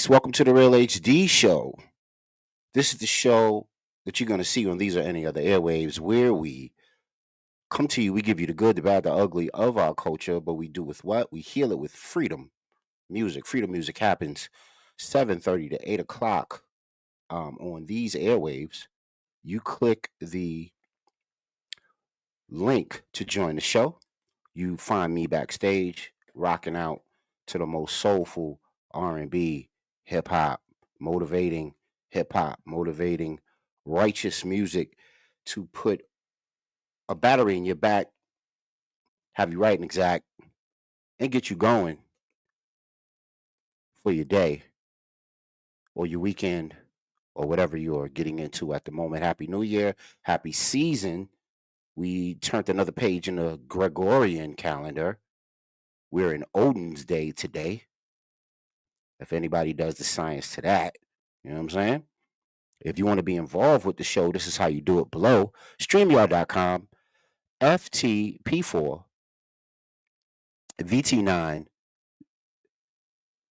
Peace. Welcome to the Real HD Show. This is the show that you're going to see on These or Any Other Airwaves, where we come to you. We give you the good, the bad, the ugly of our culture, but we do with what? We heal it with freedom music. Freedom music happens 7:30 to 8 o'clock on these airwaves. You click the link to join the show. You find me backstage rocking out to the most soulful R&B, hip hop, motivating righteous music to put a battery in your back, have you right and exact, and get you going for your day or your weekend or whatever you're getting into at the moment. Happy New Year, happy season. We turned another page in the Gregorian calendar. We're in Odin's Day today. If anybody does the science to that, you know what I'm saying? If you want to be involved with the show, this is how you do it below. StreamYard.com, FTP4, VT9,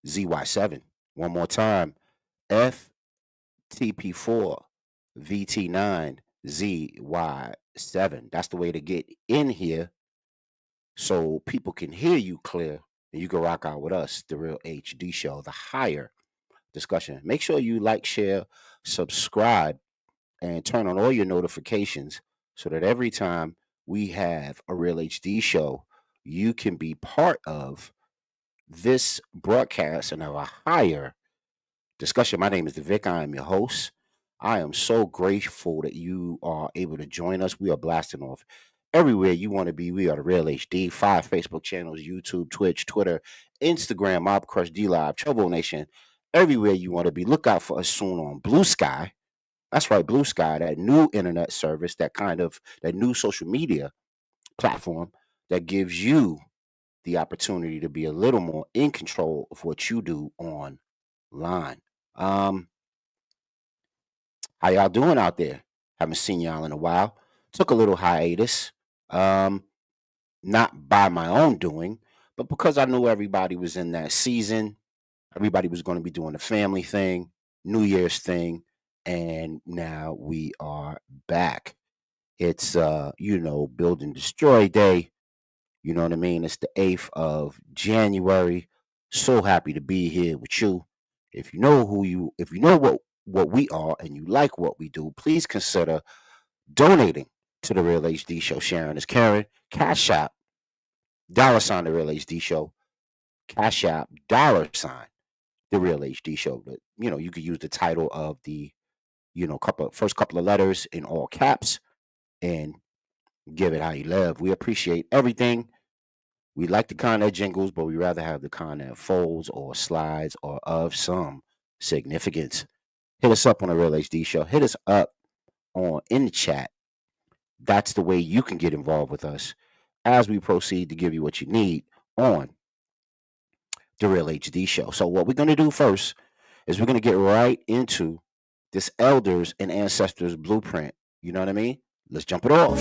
ZY7. One more time, FTP4, VT9, ZY7. That's the way to get in here so people can hear you clear and you can rock out with us, the Real HD Show, the higher discussion. Make sure you like, share, subscribe, and turn on all your notifications so that every time we have a Real HD Show, you can be part of this broadcast and have a higher discussion. My name is Vic. I am your host. I am so grateful that you are able to join us. We are blasting off everywhere you want to be. We are the Real HD, 5 Facebook channels, YouTube, Twitch, Twitter, Instagram, Mob Crush, D Live, Trouble Nation, everywhere you want to be. Look out for us soon on Blue Sky. That's right, Blue Sky, that new internet service, that new social media platform that gives you the opportunity to be a little more in control of what you do online. How y'all doing out there? Haven't seen y'all in a while. Took a little hiatus. Not by my own doing, but because I knew everybody was in that season. Everybody was going to be doing the family thing, New Year's thing, and now we are back. It's Build and Destroy Day. You know what I mean? It's the 8th of January. So happy to be here with you. If you know what we are and you like what we do, please consider donating to the Real HD Show. Sharon is Karen. Cash App, $ the Real HD Show. Cash App, $ the Real HD Show. But you could use the title of the first couple of letters in all caps and give it how you live. We appreciate everything. We like the kind that jingles, but we rather have the kind that folds or slides or of some significance. Hit us up on the Real HD Show. Hit us up in the chat. That's the way you can get involved with us as we proceed to give you what you need on the Real HD Show. So what we're going to do first is we're going to get right into this elders and ancestors blueprint. You know what I mean? Let's jump it off.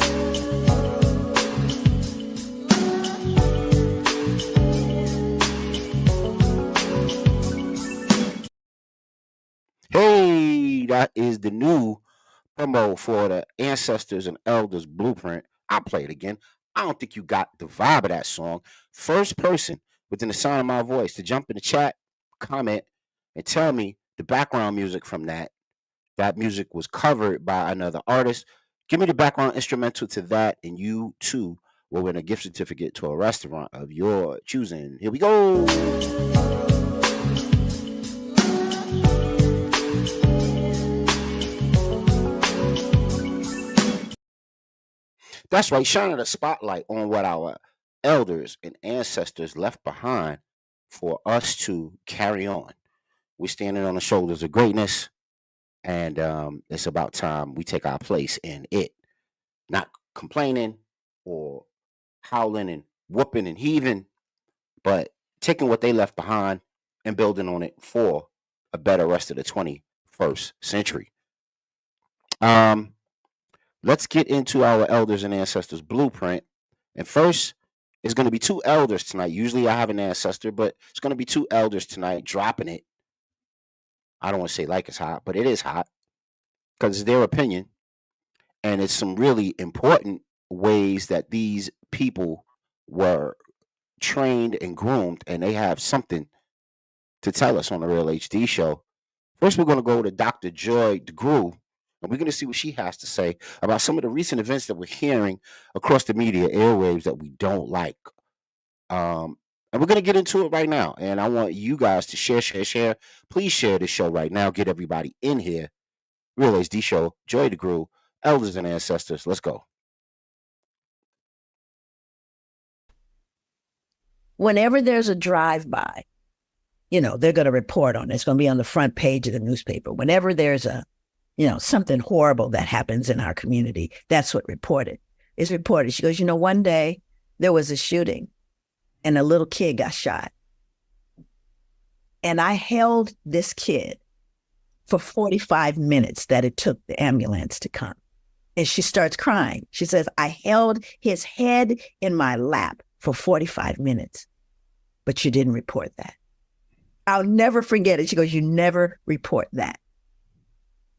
Hey, that is the new promo for the Ancestors and Elders Blueprint. I'll play it again. I don't think you got the vibe of that song. First person within the sound of my voice to jump in the chat, comment, and tell me the background music from that. That music was covered by another artist. Give me the background instrumental to that, and you too will win a gift certificate to a restaurant of your choosing. Here we go. That's right, shining a spotlight on what our elders and ancestors left behind for us to carry on. We're standing on the shoulders of greatness, and it's about time we take our place in it. Not complaining or howling and whooping and heaving, but taking what they left behind and building on it for a better rest of the 21st century. Let's get into our elders and ancestors blueprint. And first, it's going to be 2 elders tonight. Usually I have an ancestor, but it's going to be 2 elders tonight dropping it. I don't want to say like it's hot, but it is hot because it's their opinion. And it's some really important ways that these people were trained and groomed, and they have something to tell us on the Real HD show. First, we're going to go to Dr. Joy DeGruy, and we're going to see what she has to say about some of the recent events that we're hearing across the media airwaves that we don't like. And we're going to get into it right now. And I want you guys to share. Please share this show right now. Get everybody in here. Real HD show, Joy DeGruy, Elders and Ancestors. Let's go. Whenever there's a drive-by, they're going to report on it. It's going to be on the front page of the newspaper. Whenever there's something horrible that happens in our community, that's what is reported. She goes, one day there was a shooting and a little kid got shot. And I held this kid for 45 minutes that it took the ambulance to come. And she starts crying. She says, I held his head in my lap for 45 minutes, but you didn't report that. I'll never forget it. She goes, you never report that.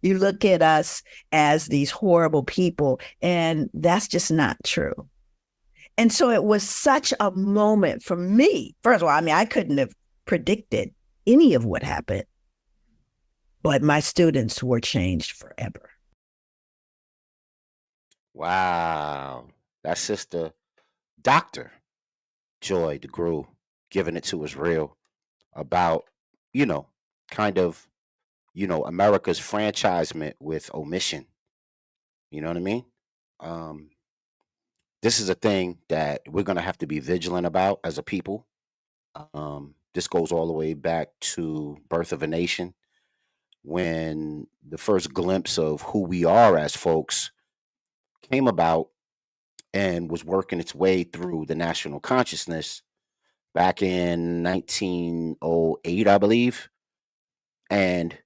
You look at us as these horrible people, and that's just not true. And so it was such a moment for me. First of all, I couldn't have predicted any of what happened, but my students were changed forever. Wow. That's Sister Dr. Joy DeGruy giving it to us real about, America's franchisement with omission. You know what I mean? This is a thing that we're going to have to be vigilant about as a people. This goes all the way back to Birth of a Nation, when the first glimpse of who we are as folks came about and was working its way through the national consciousness back in 1908, I believe, and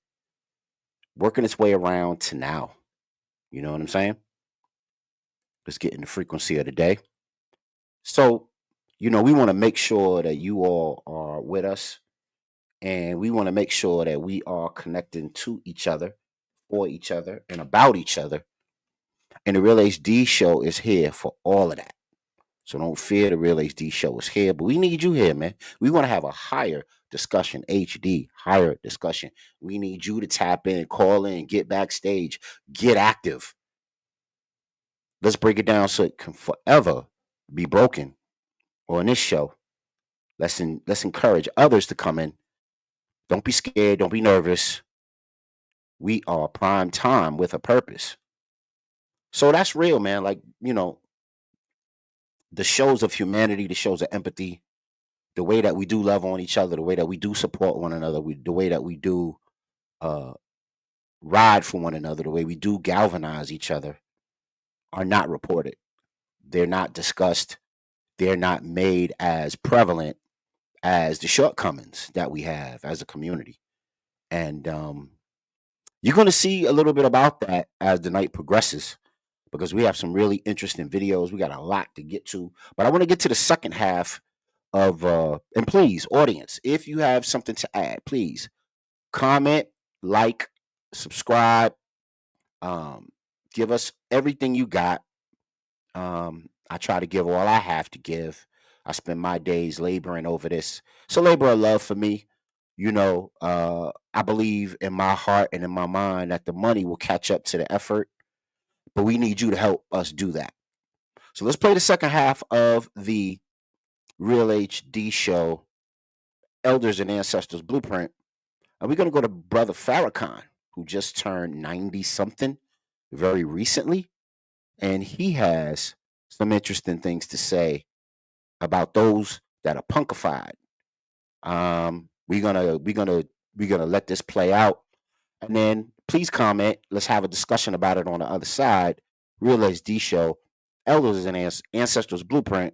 working its way around to now. You know what I'm saying? Let's get in the frequency of the day. So, we want to make sure that you all are with us, and we want to make sure that we are connecting to each other, for each other, and about each other. And the Real HD show is here for all of that. So don't fear, the Real HD show is here, but we need you here, man. We want to have a higher discussion, HD, higher discussion. We need you to tap in, call in, get backstage, get active. Let's break it down so it can forever be broken. On this show, let's encourage others to come in. Don't be scared. Don't be nervous. We are prime time with a purpose. So that's real, man. Like, the shows of humanity, the shows of empathy, the way that we do love on each other, the way that we do support one another, the way that we do ride for one another, the way we do galvanize each other, are not reported. They're not discussed. They're not made as prevalent as the shortcomings that we have as a community. And you're going to see a little bit about that as the night progresses, because we have some really interesting videos. We got a lot to get to, but I want to get to the second half of, and please, audience, if you have something to add, please comment, like, subscribe, give us everything you got. I try to give all I have to give. I spend my days laboring over this. It's a labor of love for me. I believe in my heart and in my mind that the money will catch up to the effort, but we need you to help us do that. So let's play the second half of the Real HD show, Elders and Ancestors Blueprint. And we're going to go to Brother Farrakhan, who just turned 90 something very recently. And he has some interesting things to say about those that are punkified. We're gonna let this play out, and then please comment. Let's have a discussion about it on the other side. Real HD show, Elders and Ancestors Blueprint.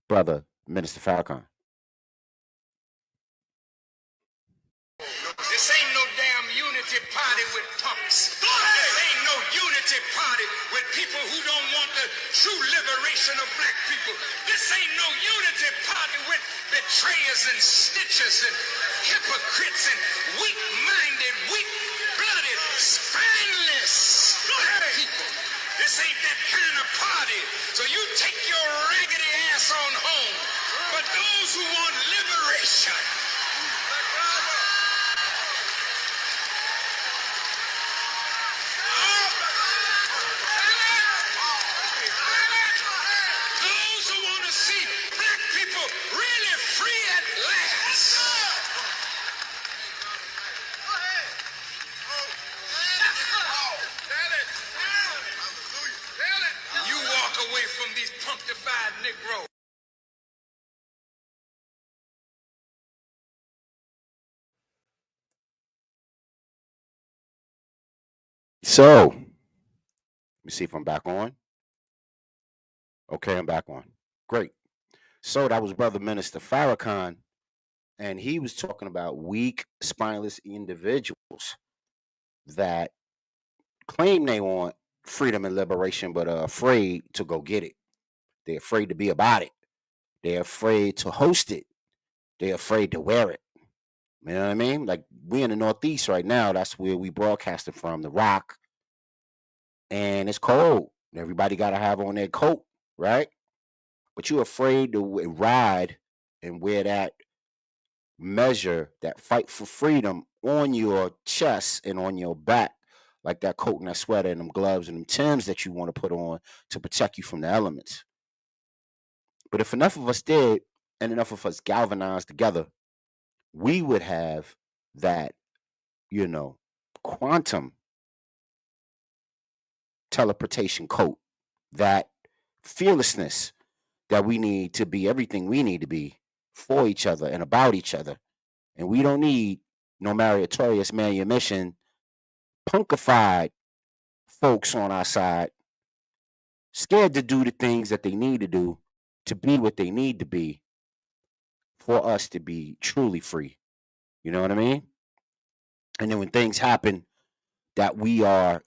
Brother Minister Farrakhan. This ain't no damn unity party with punks. This ain't no unity party with people who don't want to true liberation of black people. This ain't no unity party with betrayers and snitchers and hypocrites and weak-minded, weak-blooded, spineless people. This ain't that kind of party. So you take your raggedy ass on home. But those who want liberation, those who want to see black people really free at last. You walk away from these punctified Negroes. So, let me see if I'm back on. Okay, I'm back on. Great. So that was Brother Minister Farrakhan, and he was talking about weak, spineless individuals that claim they want freedom and liberation, but are afraid to go get it. They're afraid to be about it. They're afraid to host it. They're afraid to wear it. You know what I mean? Like, we in the Northeast right now. That's where we broadcasting from, the Rock. And it's cold. Everybody got to have on their coat, right? But you're afraid to ride and wear that measure, that fight for freedom on your chest and on your back, like that coat and that sweater and them gloves and them Timbs that you want to put on to protect you from the elements. But if enough of us did and enough of us galvanized together, we would have that, quantum teleportation coat, that fearlessness that we need to be everything we need to be for each other and about each other. And we don't need no meritorious manumission, punkified folks on our side, scared to do the things that they need to be what they need to be for us to be truly free. You know what I mean? And then when things happen that we are,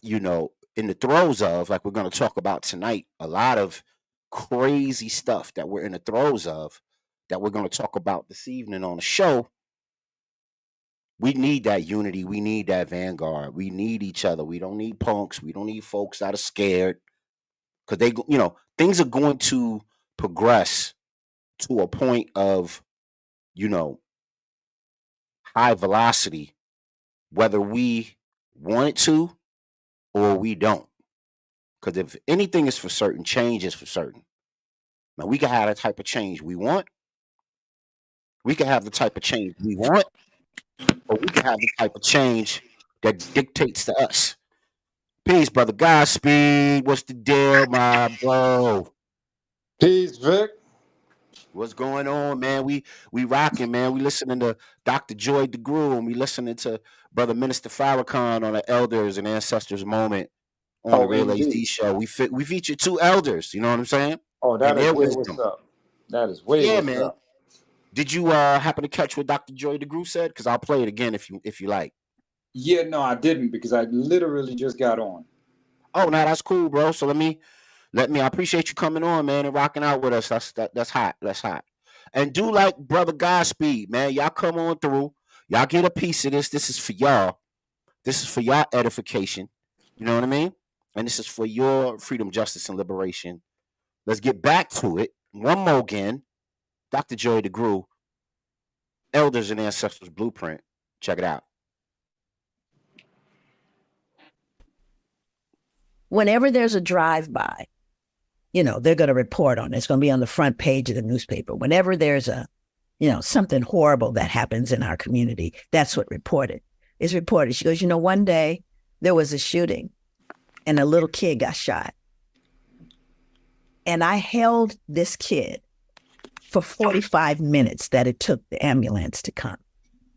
in the throes of, like we're going to talk about tonight, a lot of crazy stuff that we're in the throes of, that we're going to talk about this evening on the show. We need that unity. We need that vanguard. We need each other. We don't need punks. We don't need folks that are scared, because things are going to progress to a point of, high velocity, whether we want it to or we don't. Because if anything is for certain, change is for certain. Now, we can have the type of change we want. We can have the type of change we want, or we can have the type of change that dictates to us. Peace, brother Godspeed. What's the deal, my bro? Peace, Vic. What's going on, man? We rocking, man. We listening to Dr. Joy DeGruy, and we listening to Brother Minister Farrakhan on the Elders and Ancestors Moment on the Real indeed. HD show. We featured two elders, you know what I'm saying? Oh, that and is their way wisdom. what's up. That is way Yeah, what's man. up. Did you happen to catch what Dr. Joy DeGruy said? Because I'll play it again if you like. Yeah, no, I didn't, because I literally just got on. Oh, no, that's cool, bro. So let me. I appreciate you coming on, man, and rocking out with us. That's hot. That's hot. And do like Brother Godspeed, man. Y'all come on through. Y'all get a piece of this. This is for y'all. This is for y'all edification. You know what I mean? And this is for your freedom, justice, and liberation. Let's get back to it. One more again. Dr. Joy DeGruy, Elders and Ancestors Blueprint. Check it out. Whenever there's a drive-by, they're going to report on it. It's going to be on the front page of the newspaper. Whenever there's something horrible that happens in our community, that's what is reported. She goes, one day there was a shooting and a little kid got shot. And I held this kid for 45 minutes that it took the ambulance to come.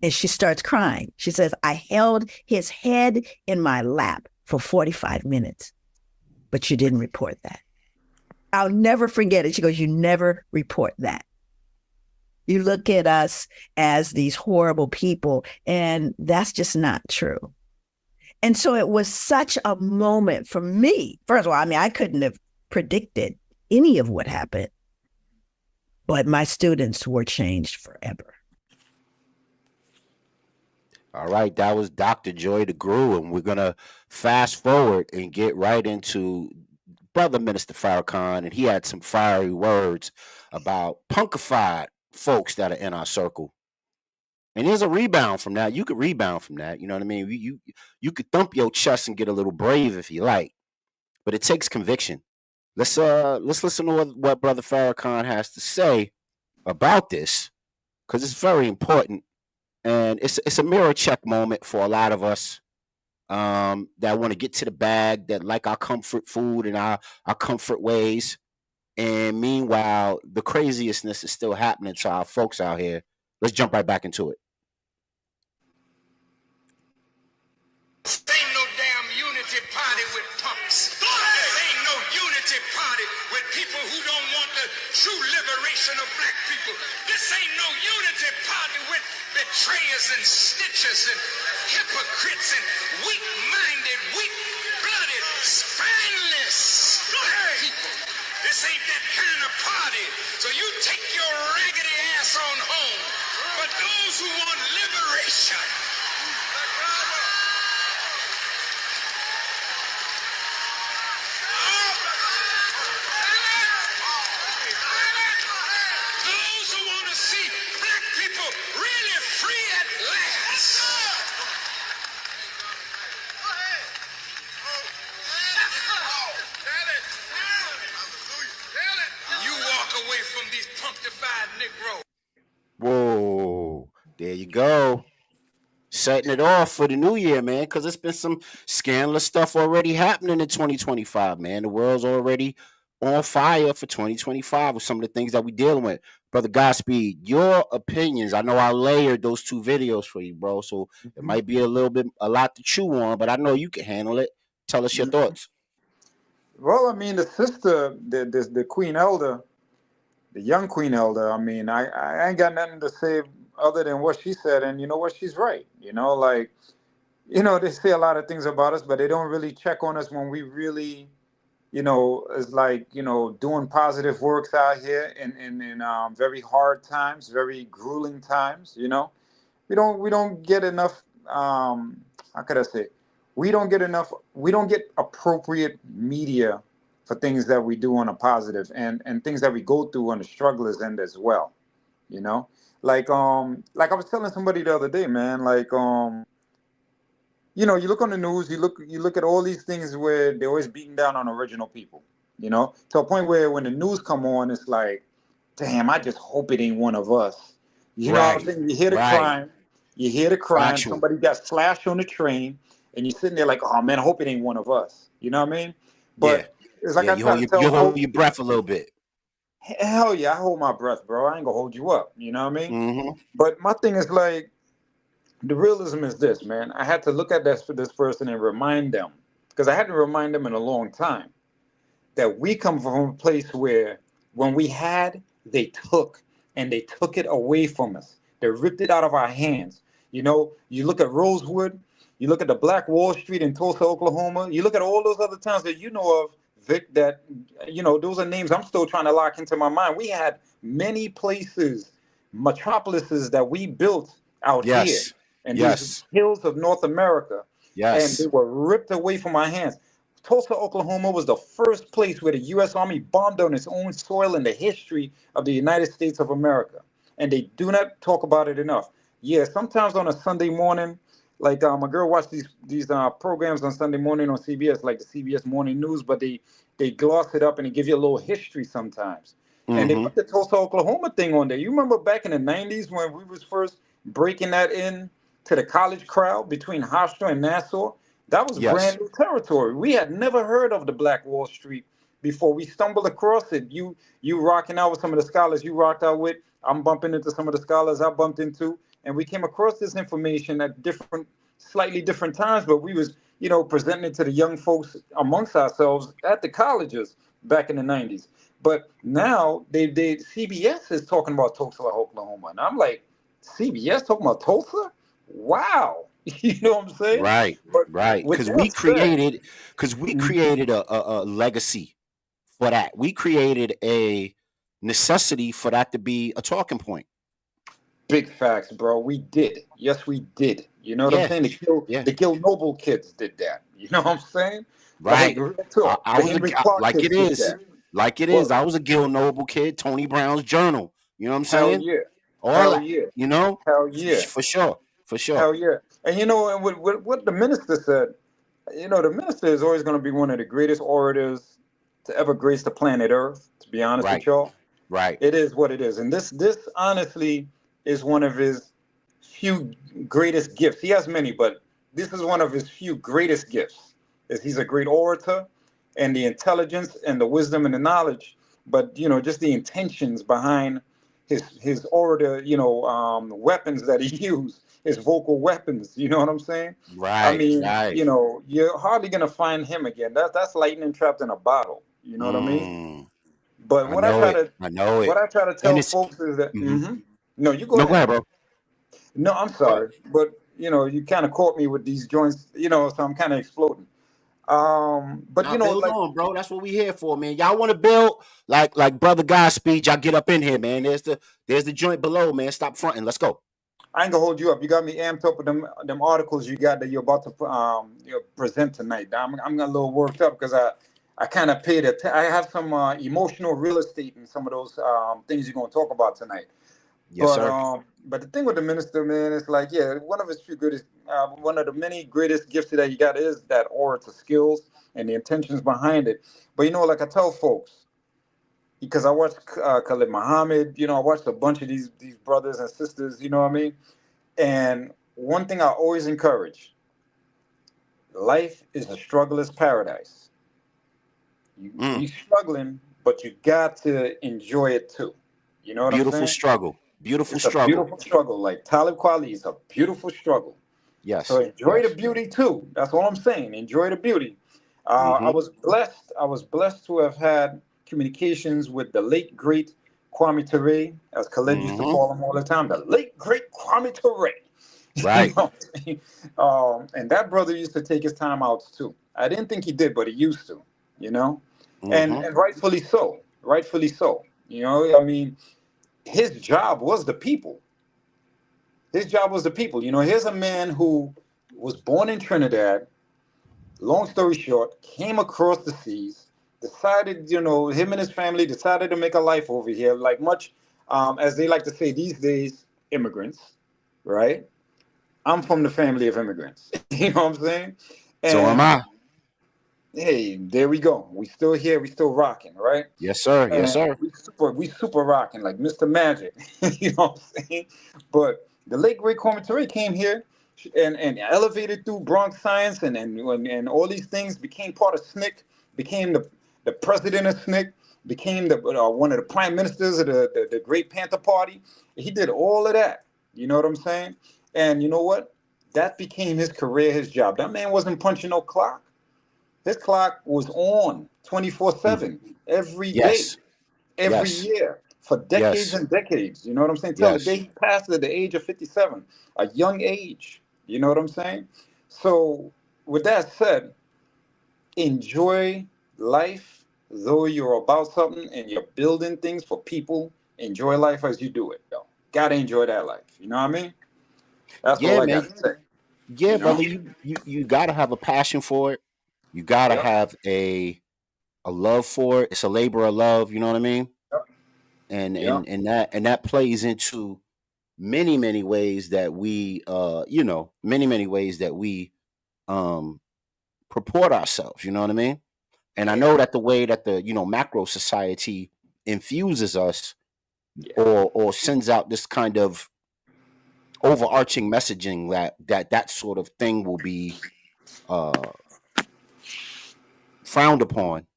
And she starts crying. She says, I held his head in my lap for 45 minutes, but you didn't report that. I'll never forget it. She goes, you never report that. You look at us as these horrible people, and that's just not true. And so it was such a moment for me. First of all, I couldn't have predicted any of what happened, but my students were changed forever. All right, that was Dr. Joy DeGruy, and we're gonna fast forward and get right into Brother Minister Farrakhan, and he had some fiery words about punkified folks that are in our circle. And there's a rebound from that. You could rebound from that. You know what I mean? You could thump your chest and get a little brave if you like, but it takes conviction. Let's listen to what Brother Farrakhan has to say about this, because it's very important, and it's a mirror check moment for a lot of us that want to get to the bag, that like our comfort food and our comfort ways. And meanwhile, the craziestness is still happening to our folks out here. Let's jump right back into it. Ain't no damn unity party with punks. Ain't no unity party with people who don't want the true liberation of black people. This ain't no unity party with betrayers and snitchers and hypocrites and weak-minded, weak-blooded, spineless black people. This ain't that kind of party. So you take your raggedy ass on home. But those who want liberation, those who want to see black people really free at last. You walk away from these punctified Negroes. Whoa, there you go. Setting it off for the new year, man, because it's been some scandalous stuff already happening in 2025, man. The world's already on fire for 2025 with some of the things that we're dealing with. Brother Godspeed, your opinions. I know I layered those two videos for you, bro, so it might be a lot to chew on, but I know you can handle it. Tell us your thoughts. Well, I mean, the sister, the Queen Elder, the young Queen Elder, I mean, I ain't got nothing to say other than what she said, and you know what, she's right. You know, like, you know, they say a lot of things about us, but they don't really check on us when we really, you know, is like, you know, doing positive works out here in very hard times, very grueling times. You know, we don't get enough. How could I say? We don't get appropriate media for things that we do on a positive and things that we go through on the strugglers end as well. You know, like I was telling somebody the other day, man, like you know, you look on the news, you look at all these things where they're always beating down on original people, you know, to a point where when the news come on, it's like, damn, I just hope it ain't one of us. You know what I'm saying? You hear the crime, Factual. somebody got slashed on the train, and you're sitting there like, oh man, I hope it ain't one of us. You know what I mean? But it's like I you try hold to tell hold your breath a little bit. hell yeah, I hold my breath, bro. I ain't gonna hold you up. You know what I mean? Mm-hmm. But my thing is like, the realism is this, man. I had to look at this person and remind them, because I hadn't remind them in a long time, that we come from a place where when we had, they took, and they took it away from us. They ripped it out of our hands. You know, you look at Rosewood, you look at the Black Wall Street in Tulsa, Oklahoma, you look at all those other towns that you know of, Vic, that, you know, those are names I'm still trying to lock into my mind. We had many places, metropolises that we built out here Yes. and these Yes. hills of North America, and they Yes. were ripped away from our hands. Tulsa, Oklahoma was the first place where the U.S. Army bombed on its own soil in the history of the United States of America. And they do not talk about it enough. Yeah, sometimes on a Sunday morning, like my girl watched these programs on Sunday morning on CBS, like the CBS Morning News, but they gloss it up and they give you a little history sometimes. And they Mm-hmm. put the Tulsa, Oklahoma thing on there. You remember back in the 90s when we was first breaking that in to the college crowd between Hofstra and Nassau? That was Yes. brand new territory. We had never heard of the Black Wall Street before. We stumbled across it. You rocking out with some of the scholars you rocked out with. I'm bumping into some of the scholars I bumped into, and we came across this information at slightly different times, but we was, you know, presenting it to the young folks amongst ourselves at the colleges back in the 90s. But now they CBS is talking about Tulsa, Oklahoma, and I'm like, CBS talking about Tulsa? Wow. You know what I'm saying? Right. But Right. with Because that said, we created a legacy for that. We created a necessity for that to be a talking point. Big facts, bro. We did. Yes, we did. You know what I'm Yeah, saying? yeah, The Gil Noble kids did that. You know what I'm saying? Like, right. real I, talk. I The was Henry Clark like kids it did is, that. like it is. Word. I was a Gil Noble kid. Tony Brown's Journal. You know what I'm Hell saying? yeah. All Hell that. yeah. You know, Hell yeah. for sure, for sure. Hell yeah. And you know, and what the minister said, you know, the minister is always going to be one of the greatest orators to ever grace the planet Earth, to be honest with Right, y'all. right, It is what it is. And this honestly is one of his few greatest gifts. He has many, but this is one of his few greatest gifts. Is he's a great orator, and the intelligence and the wisdom and the knowledge, but you know, just the intentions behind his orator, you know, weapons that he used, his vocal weapons, you know what I'm saying? I right, mean, right. you know, you're hardly gonna find him again. That's lightning trapped in a bottle. You know what I mean? Mm, But I know it. I know what it. I try to And tell it's folks is that mhm. no, you go No, go ahead. ahead, bro. No, I'm Go ahead. sorry, but you know, you kind of caught me with these joints, you know, so I'm kind of exploding. But Nah, you know, build like on, bro. That's what we here for, man. Y'all want to build like brother God speed? Y'all get up in here, man. There's the joint below, man. Stop fronting. Let's go. I ain't gonna hold you up. You got me amped up with them articles you got that you're about to present tonight. I'm a little worked up because I kind of paid I have some emotional real estate in some of those things you're gonna talk about tonight. Yes, sir. But the thing with the minister, man, is like, yeah, one of his few greatest, one of the many greatest gifts that he got is that orator skills and the intentions behind it. But you know, like I tell folks, because I watched Khalid Muhammad, you know, I watched a bunch of these brothers and sisters, you know what I mean? And one thing I always encourage: life is a struggler's paradise. Mm, We struggling, but you got to enjoy it too. You know what I'm beautiful saying? struggle. Beautiful It's a struggle. beautiful struggle. Like Talib Kweli, it's a beautiful struggle. So Yes, enjoy the yes. beauty too. That's all I'm saying. Enjoy the beauty. I Mm-hmm. was blessed. I was blessed to have had communications with the late great Kwame Ture, as Khaled used to Mm-hmm. call him all the time. The late great Kwame Ture. You Right. know what I'm saying? And that brother used to take his time outs too. I didn't think he did, but he used to. You know, Mm-hmm. and rightfully so. Rightfully so. You know, I mean, his job was the people. His job was the people. You know, here's a man who was born in Trinidad. Long story short, came across the seas, decided, you know, him and his family decided to make a life over here, like much as they like to say these days, immigrants, right? I'm from the family of immigrants. You know what I'm saying? So am And I. hey, there we go. We still here. We still rocking, right? Yes, sir. Yes, And sir. we super rocking like Mr. Magic. You know what I'm saying? But the late great Kwame Ture came here and elevated through Bronx science and all these things, became part of SNCC, became the president of SNCC, became the one of the prime ministers of the Great Panther Party. He did all of that. You know what I'm saying? And you know what? That became his career, his job. That man wasn't punching no clock. His clock was on Mm. 24/7 every day, Yes. every Yes. year for decades Yes. and decades. You know what I'm saying? Till the day Yes. he passed at the age of 57, a young age. You know what I'm saying? So, with that said, enjoy life, though you're about something and you're building things for people. Enjoy life as you do it, yo. Gotta enjoy that life. You know what I mean? That's all Yeah, I man. got to say. Yeah, You know? brother. You gotta have a passion for it. You gotta Yep. have a love for it. It's a labor of love. You know what I mean? Yep. And Yep. and and that plays into many ways that we many ways that we um purport ourselves. You know what I mean? And I Yeah. know that the way that the macro society infuses us Yeah. or sends out this kind of overarching messaging that sort of thing will be uh frowned upon,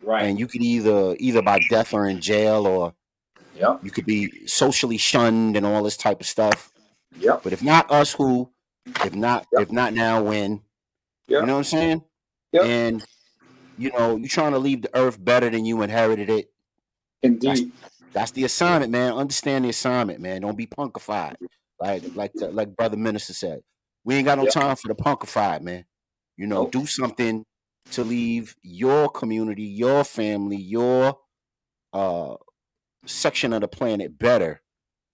Right. and you could either by death or in jail, or Yep. you could be socially shunned and all this type of stuff. Yep. But if not us, who? If not Yep. if not now, when? You know Yep. what I'm saying? Yep. And you're trying to leave the earth better than you inherited it. That's Indeed. that's the assignment, man. Understand the assignment, man. Don't be punkified. Like brother minister said, we ain't got no Yep. time for the punkified, man. Nope. Do something to leave your community, your family, your section of the planet better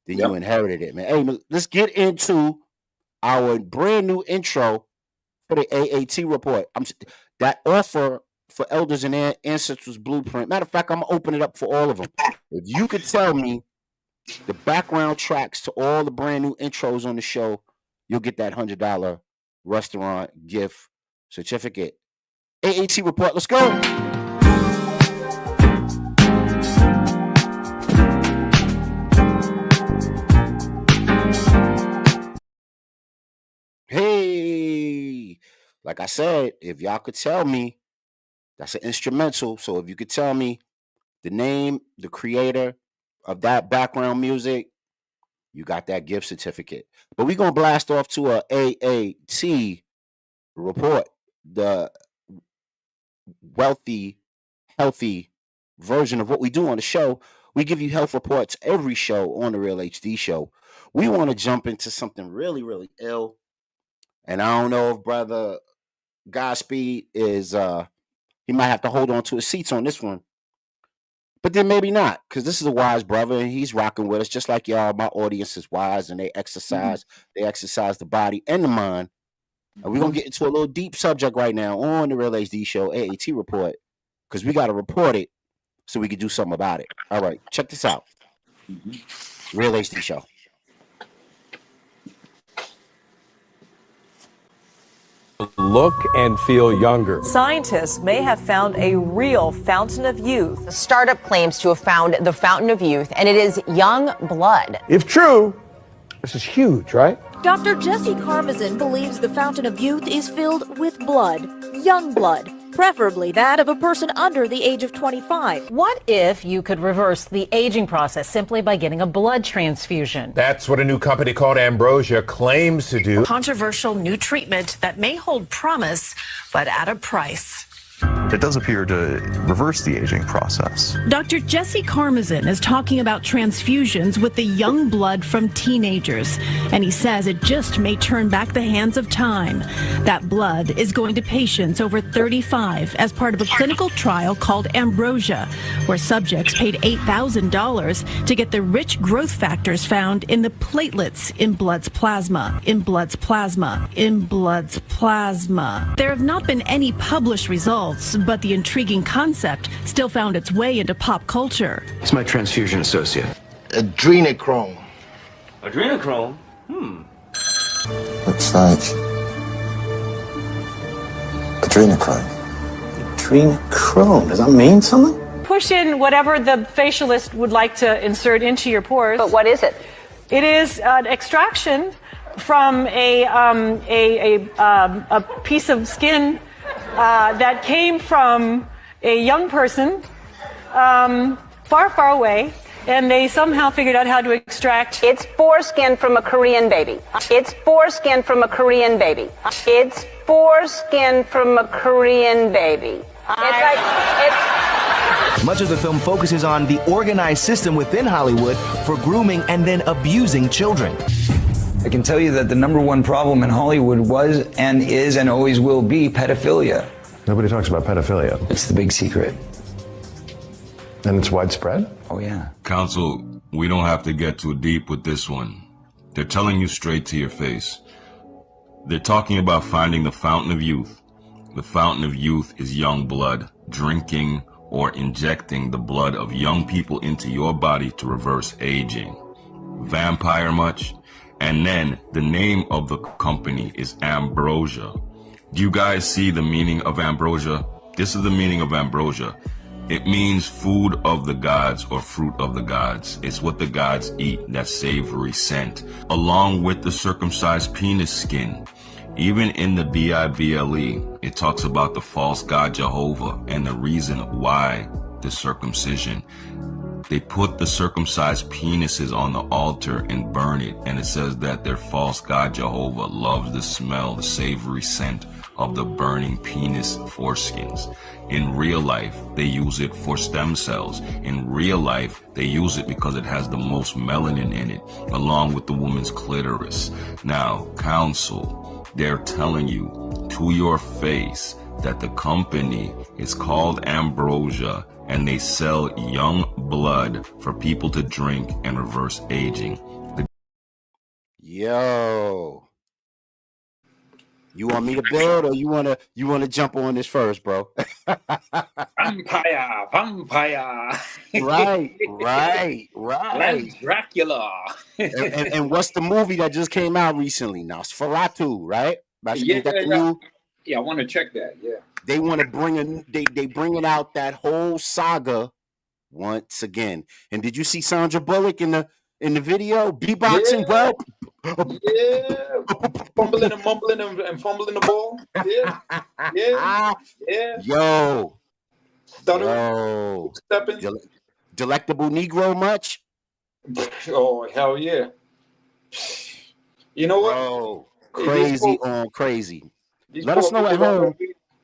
than you inherited it, man. Hey, let's get into our brand new intro for the AAT report. That offer for Elders and Ancestors Blueprint. Matter of fact, I'm gonna open it up for all of them. If you could tell me the background tracks to all the brand new intros on the show, you'll get that $100 restaurant gift certificate. AAT report. Let's go. Hey, like I said, if y'all could tell me, that's an instrumental. So if you could tell me the name, the creator of that background music, you got that gift certificate. But we're going to blast off to a AAT report, the wealthy, healthy version of what we do on the show. We give you health reports every show on the Real HD Show. We want to jump into something really, really ill. And I don't know if Brother Godspeed is, he might have to hold on to his seats on this one. But then maybe not, because this is a wise brother and he's rocking with us just like y'all. My audience is wise and they exercise the body and the mind. And we're going to get into a little deep subject right now on the Real HD Show AAT report, because we got to report it so we can do something about it. All right, check this out. Real HD Show. Look and feel younger. Scientists may have found a real fountain of youth. The startup claims to have found the fountain of youth, and it is young blood. If true, this is huge, right? Dr. Jesse Karmazin believes the fountain of youth is filled with blood, young blood, preferably that of a person under the age of 25. What if you could reverse the aging process simply by getting a blood transfusion? That's what a new company called Ambrosia claims to do. Controversial new treatment that may hold promise, but at a price. It does appear to reverse the aging process. Dr. Jesse Karmazin is talking about transfusions with the young blood from teenagers, and he says it just may turn back the hands of time. That blood is going to patients over 35 as part of a clinical trial called Ambrosia, where subjects paid $8,000 to get the rich growth factors found in the platelets in blood's plasma, in blood's plasma, in blood's plasma. There have not been any published results, but the intriguing concept still found its way into pop culture. It's my transfusion associate. Adrenochrome. Adrenochrome? Looks like adrenochrome. Adrenochrome, does that mean something? Push in whatever the facialist would like to insert into your pores. But what is it? It is an extraction from a piece of skin that came from a young person far, far away, and they somehow figured out how to extract. It's foreskin from a Korean baby. It's foreskin from a Korean baby. It's foreskin from a Korean baby. Much of the film focuses on the organized system within Hollywood for grooming and then abusing children. I can tell you that the number one problem in Hollywood was and is and always will be pedophilia. Nobody talks about pedophilia. It's the big secret. And it's widespread? Oh, yeah. Counsel, we don't have to get too deep with this one. They're telling you straight to your face. They're talking about finding the fountain of youth. The fountain of youth is young blood, drinking or injecting the blood of young people into your body to reverse aging. Vampire much? And then the name of the company is Ambrosia. Do you guys see the meaning of ambrosia? This is the meaning of ambrosia. It means food of the gods or fruit of the gods. It's what the gods eat, that savory scent, along with the circumcised penis skin. Even in the Bible, it talks about the false god Jehovah and the reason why the circumcision. They put the circumcised penises on the altar and burn it, and it says that their false god Jehovah loves the smell, the savory scent of the burning penis foreskins. In real life, they use it for stem cells. In real life, they use it because it has the most melanin in it, along with the woman's clitoris. Now, counsel, they're telling you to your face that the company is called Ambrosia and they sell young blood for people to drink and reverse aging. Yo, you want me to build, or you wanna jump on this first, bro? Vampire. Right. Vlad Dracula. and what's the movie that just came out recently? Nosferatu, right? Yeah, I want to check that. Yeah. They want to they bringing out that whole saga once again. And did you see Sandra Bullock in the video beatboxing, bro? Yeah, fumbling and mumbling and fumbling the ball. Yeah. Yo, stuttering, stepping. Delectable Negro much? Oh, hell yeah. You know what? Bro, crazy on crazy. Let us know at home.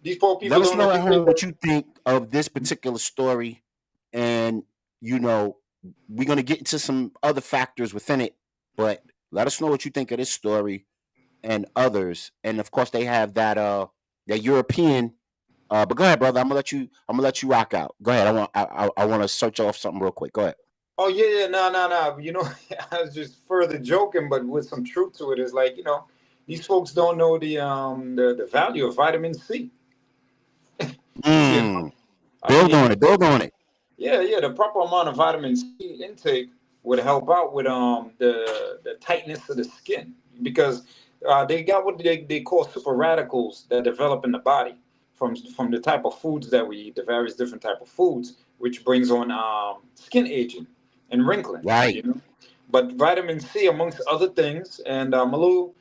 These poor people. Let us know at home what you think of this particular story, and we're gonna get into some other factors within it. But let us know what you think of this story and others. And of course, they have that European. But go ahead, brother. I'm gonna let you rock out. Go ahead. I want to search off something real quick. Go ahead. Oh yeah, no. You know, I was just further joking, but with some truth to it. Is like, these folks don't know the value of vitamin C. Build on it. Yeah. The proper amount of vitamin C intake would help out with the tightness of the skin, because they got what they call super radicals that develop in the body from the type of foods that we eat, the various different type of foods, which brings on skin aging and wrinkling. Right. But vitamin C, amongst other things, and I'm a little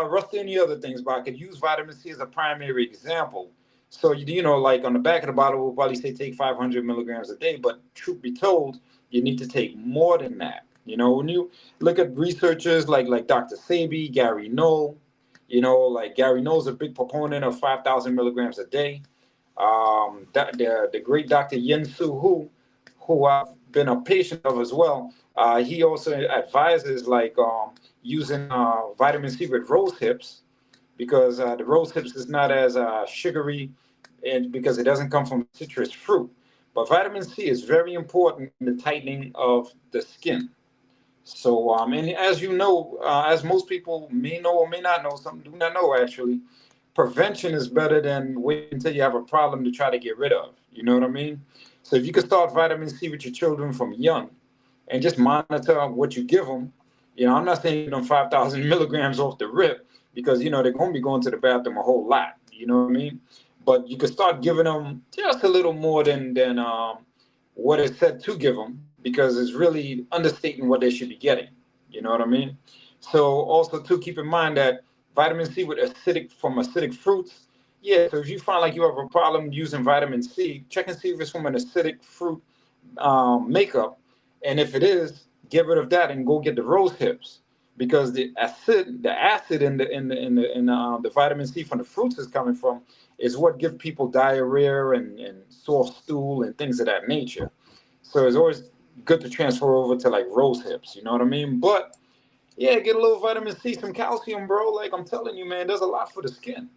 rusty on the other things, but I could use vitamin C as a primary example. So, like on the back of the bottle, we'll probably say take 500 milligrams a day, but truth be told, you need to take more than that. When you look at researchers like Dr. Sebi, Gary Knoll, like Gary Knoll's a big proponent of 5,000 milligrams a day. The great Dr. Yen Su who I've been a patient of as well, he also advises using vitamin C with rose hips, because the rose hips is not as sugary, and because it doesn't come from citrus fruit. But vitamin C is very important in the tightening of the skin. So, and as you know, as most people may know or may not know, some do not know actually, prevention is better than waiting until you have a problem to try to get rid of. You know what I mean? So if you could start vitamin C with your children from young and just monitor what you give them, I'm not saying give them 5,000 milligrams off the rip, because, they're going to be going to the bathroom a whole lot. You know what I mean? But you could start giving them just a little more than what is said to give them, because it's really understating what they should be getting. You know what I mean? So also to keep in mind that vitamin C with acidic fruits. Yeah, so if you find like you have a problem using vitamin C, check and see if it's from an acidic fruit makeup. And if it is, get rid of that and go get the rose hips, because the acid in the vitamin C from the fruits is coming from is what gives people diarrhea and soft stool and things of that nature. So it's always good to transfer over to like rose hips, you know what I mean? But yeah, get a little vitamin C, some calcium, bro. Like I'm telling you, man, does a lot for the skin.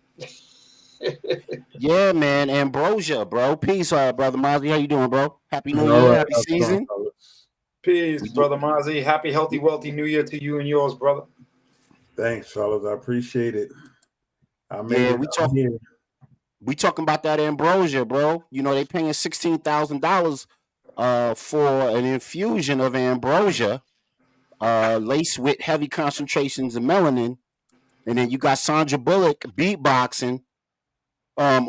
Yeah, man, Ambrosia, bro. Peace, brother Mozzie. How you doing, bro? Happy New Year, happy season. Peace, brother Mozzie. Happy, healthy, wealthy New Year to you and yours, brother. Thanks, fellas. I appreciate it. We talking about that Ambrosia, bro. They paying $16,000 for an infusion of Ambrosia, laced with heavy concentrations of melanin, and then you got Sandra Bullock beatboxing on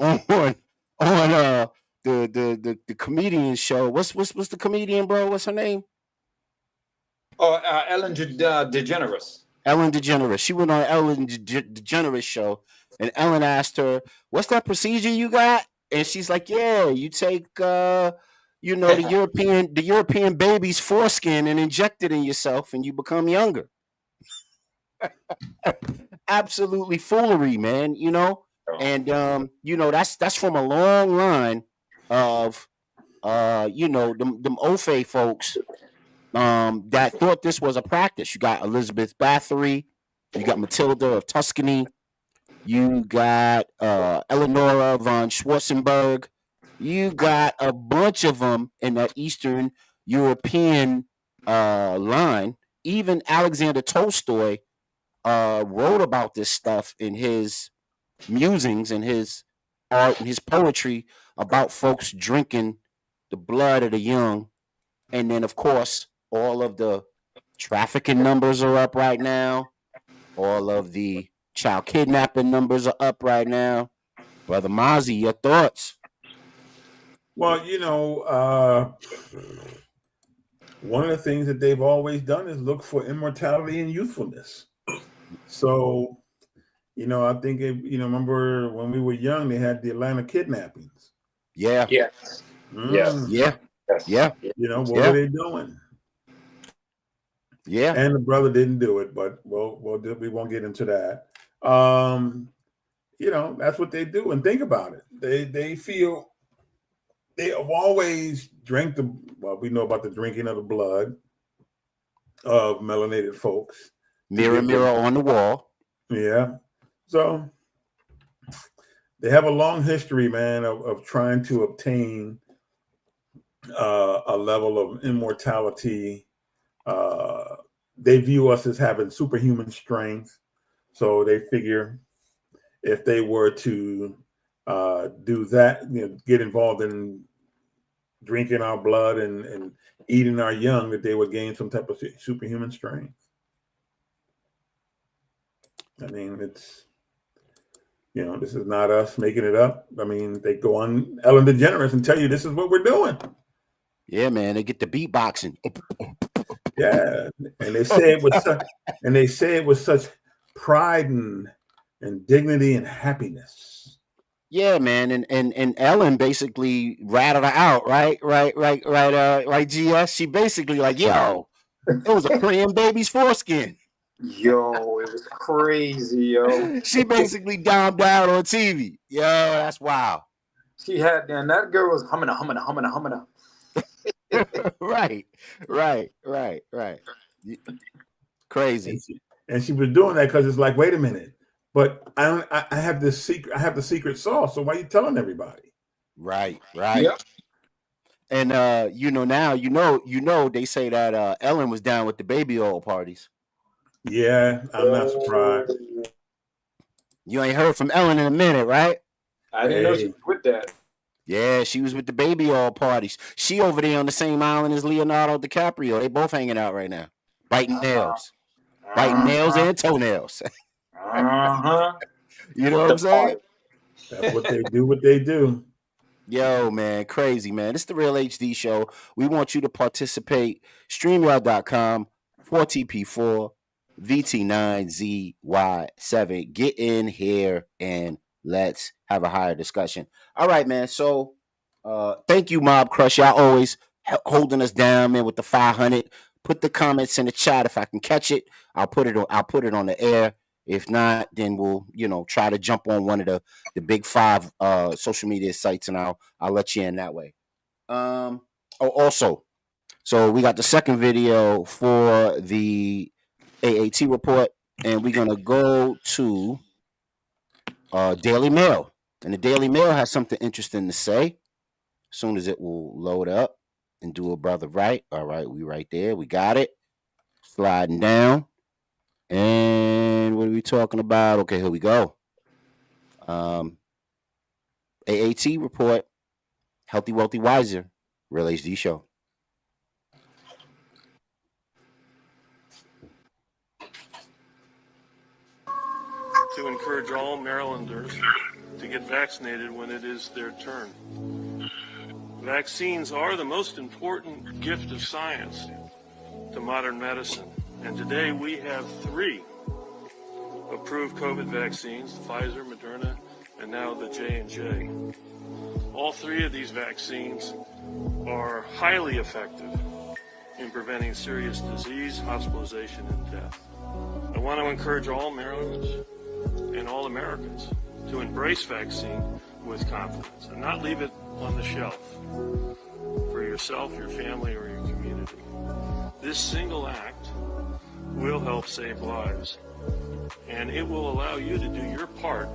the comedian show. What's the comedian, bro? What's her name? Oh, Ellen DeGeneres. Ellen DeGeneres. She went on Ellen DeGeneres show, and Ellen asked her, "What's that procedure you got?" And she's like, "Yeah, you take the European baby's foreskin and inject it in yourself, and you become younger." Absolutely foolery, man. And that's from a long line of them Ofe folks that thought this was a practice. You got Elizabeth Bathory, you got Matilda of Tuscany, You got Eleonora von Schwarzenberg. You got a bunch of them in that Eastern European line. Even Alexander Tolstoy wrote about this stuff in his musings and his art and his poetry about folks drinking the blood of the young. And then, of course, all of the trafficking numbers are up right now. All of the child kidnapping numbers are up right now. Brother Mozzie, your thoughts? Well, one of the things that they've always done is look for immortality and youthfulness. So, I think, remember when we were young, they had the Atlanta kidnappings. Yeah. Yes. Yes. Yeah. Yeah. What were they doing? Yeah. And the brother didn't do it, but we won't get into that. That's what they do. And think about it. They feel they have always drank we know about the drinking of the blood of melanated folks. Mirror on the wall. Yeah. So they have a long history, man, of trying to obtain a level of immortality. They view us as having superhuman strength. So they figure if they were to do that, get involved in drinking our blood and eating our young, that they would gain some type of superhuman strength. I mean, it's, this is not us making it up. I mean, they go on Ellen DeGeneres and tell you this is what we're doing. Yeah, man, they get the beatboxing. Yeah, and they say it with such pride and dignity and happiness. Yeah, man, and Ellen basically rattled her out, right, GS. She basically like, yo, it was a Korean baby's foreskin. Yo, it was crazy, yo. She basically downed down on TV. Yo, that's wild. She had, and that girl was humming. Right. Crazy. And she was doing that because it's like, wait a minute, but I have this secret. I have the secret sauce. So why are you telling everybody? Right. Yep. And now they say that Ellen was down with the baby oil parties. Yeah, I'm not surprised. You ain't heard from Ellen in a minute, right? I didn't know she was with that. Yeah, she was with the baby oil parties. She over there on the same island as Leonardo DiCaprio. They both hanging out right now, biting nails and toenails. You know what I'm saying? That's what they do. What they do. Yo, man, crazy, man. This is the Real HD Show. We want you to participate. StreamYard.com, 4TP4, VT9ZY7. Get in here and let's have a higher discussion. All right, man. So thank you, Mob Crush. Y'all always holding us down, man, with the 500. Put the comments in the chat. If I can catch it, I'll put it on the air. If not, then we'll, try to jump on one of the big 5 social media sites, and I'll let you in that way. Also, so we got the second video for the AAT report, and we're gonna go to Daily Mail, and the Daily Mail has something interesting to say. As soon as it will load up and do a brother right. All right, we right there. We got it. Sliding down. And what are we talking about? Okay, here we go. AAT report. Healthy, Wealthy, Wiser. Real HD Show. To encourage all Marylanders to get vaccinated when it is their turn. Vaccines are the most important gift of science to modern medicine. And today we have 3 approved COVID vaccines, Pfizer, Moderna, and now the J&J. All 3 of these vaccines are highly effective in preventing serious disease, hospitalization, and death. I want to encourage all Marylanders and all Americans to embrace vaccine with confidence and not leave it on the shelf for yourself, your family, or your community. This single act will help save lives. And it will allow you to do your part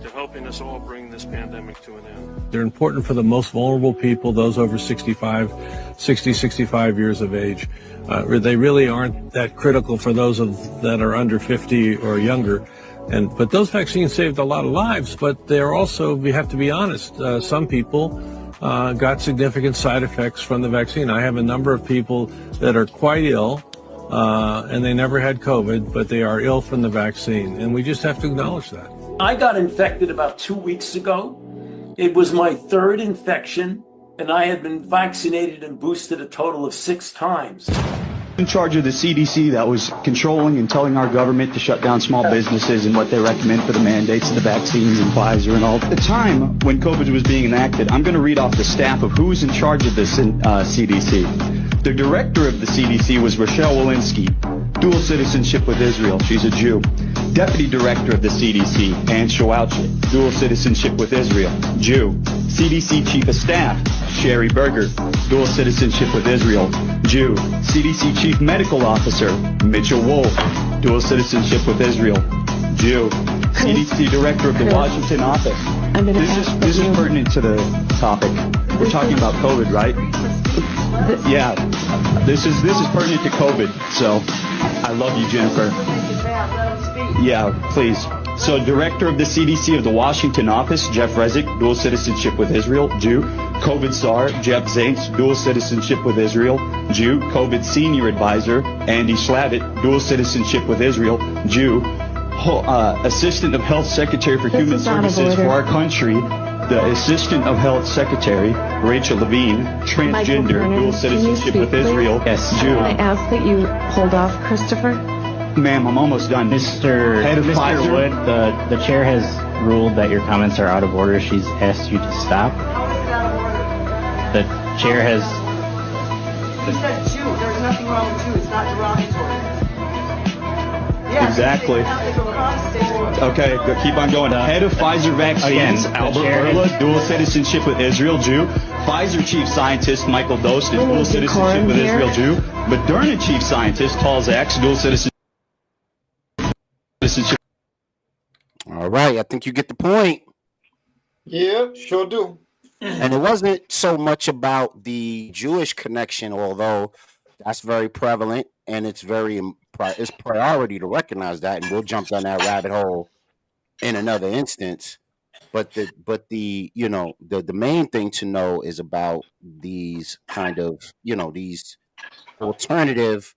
to helping us all bring this pandemic to an end. They're important for the most vulnerable people, those over 65 years of age. They really aren't that critical for those that are under 50 or younger. But those vaccines saved a lot of lives, but they're also, we have to be honest, some people got significant side effects from the vaccine. I have a number of people that are quite ill, and they never had COVID, but they are ill from the vaccine, and we just have to acknowledge that. I got infected about 2 weeks ago. It was my third infection, and I had been vaccinated and boosted a total of 6 times. In charge of the CDC that was controlling and telling our government to shut down small businesses and what they recommend for the mandates of the vaccines and Pfizer and all. At the time when COVID was being enacted, I'm going to read off the staff of who was in charge of this CDC. The director of the CDC was Rochelle Walensky, dual citizenship with Israel. She's a Jew. Deputy Director of the CDC, Ann Shawalchik, dual citizenship with Israel, Jew. CDC Chief of Staff, Sherry Berger, dual citizenship with Israel, Jew. CDC Chief Medical Officer, Mitchell Wolf, dual citizenship with Israel, Jew. CDC Director of the Washington office. This is pertinent to the topic. We're talking about COVID, right? Yeah, this is pertinent to COVID. So, I love you, Jennifer. Yeah, please. So, Director of the CDC of the Washington office, Jeff Resnick, dual citizenship with Israel, Jew. COVID SAR, Jeff Zaints, dual citizenship with Israel, Jew. COVID Senior Advisor, Andy Slavitt, dual citizenship with Israel, Jew. Assistant of Health Secretary for Human Services for our country, the Assistant of Health Secretary, Rachel Levine, transgender, dual citizenship with Israel, Jew. Can I ask that you hold off, Christopher? Ma'am, I'm almost done. Mr. Wood, the chair has ruled that your comments are out of order. She's asked you to stop. The chair has... You said Jew. There's nothing wrong with Jew. It's not derogatory. Exactly. Okay, keep on going. Head of Pfizer Vaccines, Albert Bourla, dual citizenship with Israel, Jew. Pfizer Chief Scientist, Michael Dost, dual citizenship with Israel, Jew. Moderna Chief Scientist, Paul Zaks, dual citizenship. All right, I think you get the point. Yeah, sure do. And it wasn't so much about the Jewish connection, although that's very prevalent and it's it's priority to recognize that, and we'll jump down that rabbit hole in another instance. But the main thing to know is about these kind of these alternative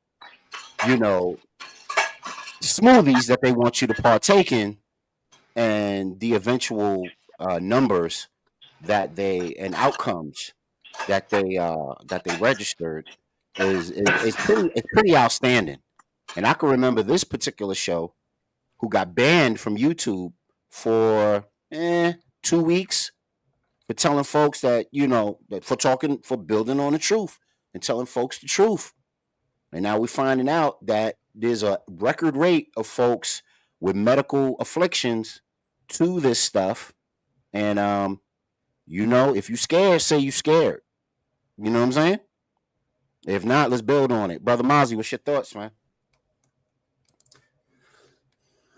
smoothies that they want you to partake in, and the eventual numbers that and outcomes that they registered is pretty outstanding. And I can remember this particular show who got banned from YouTube for 2 weeks for telling folks that for building on the truth and telling folks the truth. And now we're finding out that there's a record rate of folks with medical afflictions to this stuff. And if you're scared, say you're scared. You know what I'm saying? If not, let's build on it. Brother Mozzie, what's your thoughts, man?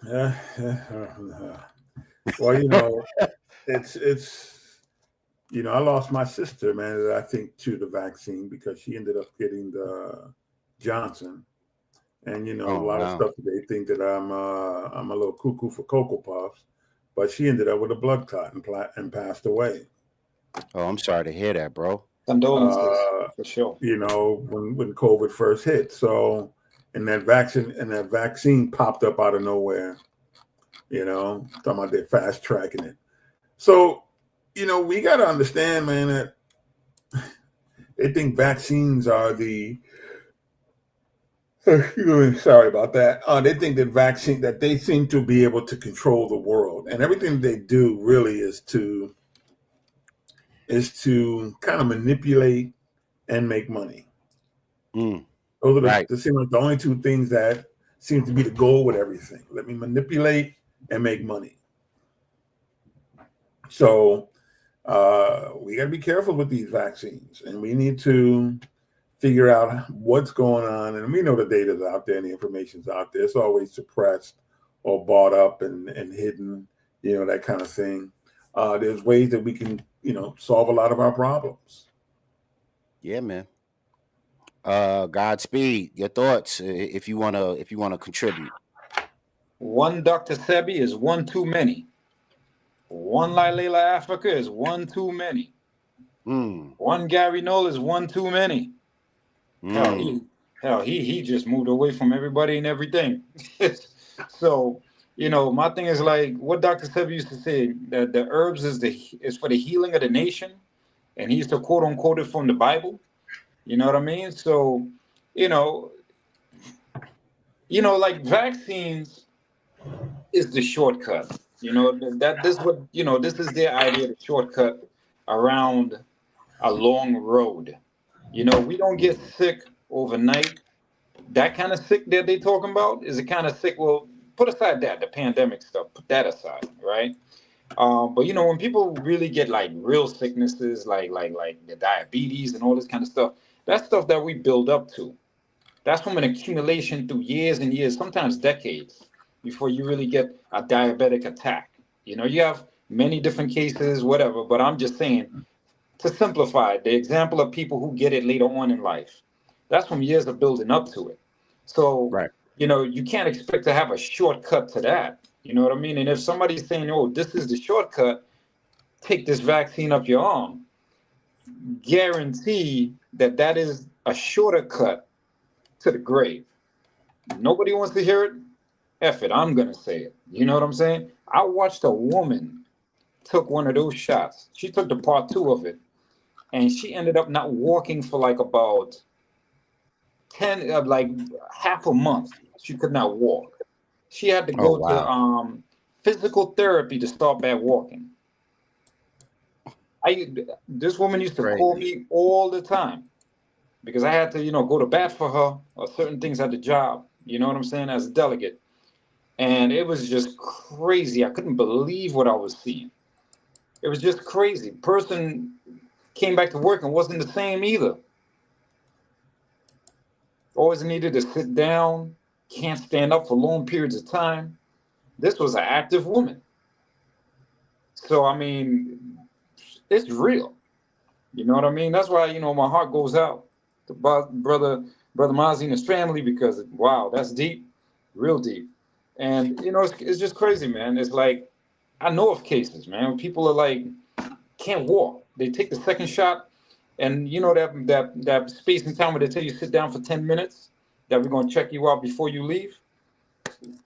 Well, it's I lost my sister, man, I think, to the vaccine because she ended up getting the Johnson. And, a lot of stuff that they think that I'm a little cuckoo for Cocoa Puffs, but she ended up with a blood clot and passed away. Oh, I'm sorry to hear that, bro. Condolences, for sure. When COVID first hit. So, and that vaccine popped up out of nowhere, talking about they're fast tracking it. So, we got to understand, man, that they think vaccines are sorry about that. They think that they seem to be able to control the world, and everything they do really is to kind of manipulate and make money. Those are seem like the only two things that seem to be the goal with everything. Let me manipulate and make money. So we got to be careful with these vaccines, and we need to figure out what's going on. And we know the data's out there and the information's out there. It's always suppressed or bought up and hidden, that kind of thing. There's ways that we can, solve a lot of our problems. Yeah, man. Godspeed. Your thoughts, if you wanna contribute. One Dr. Sebi is one too many. One Lilela Africa is one too many. One Gary Knoll is one too many. Hell, he just moved away from everybody and everything. So, my thing is like what Dr. Sebi used to say, that the herbs is for the healing of the nation, and he used to quote unquote it from the Bible. You know what I mean? So, like vaccines is the shortcut. This is their idea, the shortcut around a long road. We don't get sick overnight. That kind of sick that they talking about is the kind of sick. Well, put aside the pandemic stuff. Put that aside, right? But when people really get like real sicknesses, like the diabetes and all this kind of stuff, that's stuff that we build up to. That's from an accumulation through years and years, sometimes decades, before you really get a diabetic attack. You have many different cases, whatever. But I'm just saying, to simplify, the example of people who get it later on in life, that's from years of building up to it. So, you can't expect to have a shortcut to that. You know what I mean? And if somebody's saying, oh, this is the shortcut, take this vaccine up your arm, guarantee that is a shorter cut to the grave. Nobody wants to hear it. F it, I'm going to say it. You know what I'm saying? I watched a woman took one of those shots. She took the part 2 of it, and she ended up not walking for like about half a month. She could not walk. She had to go to physical therapy to start back walking. This woman used to call me all the time because I had to, go to bat for her or certain things at the job. You know what I'm saying? As a delegate. And it was just crazy. I couldn't believe what I was seeing. It was just crazy. Person came back to work and wasn't the same either. Always needed to sit down, can't stand up for long periods of time. This was an active woman. So, I mean, it's real. You know what I mean? That's why, my heart goes out to brother Mozzie and his family because, wow, that's deep, real deep. And, it's just crazy, man. It's like, I know of cases, man, where people are like, can't walk. They take the second shot, and that space and time where they tell you sit down for 10 minutes, that we're going to check you out before you leave.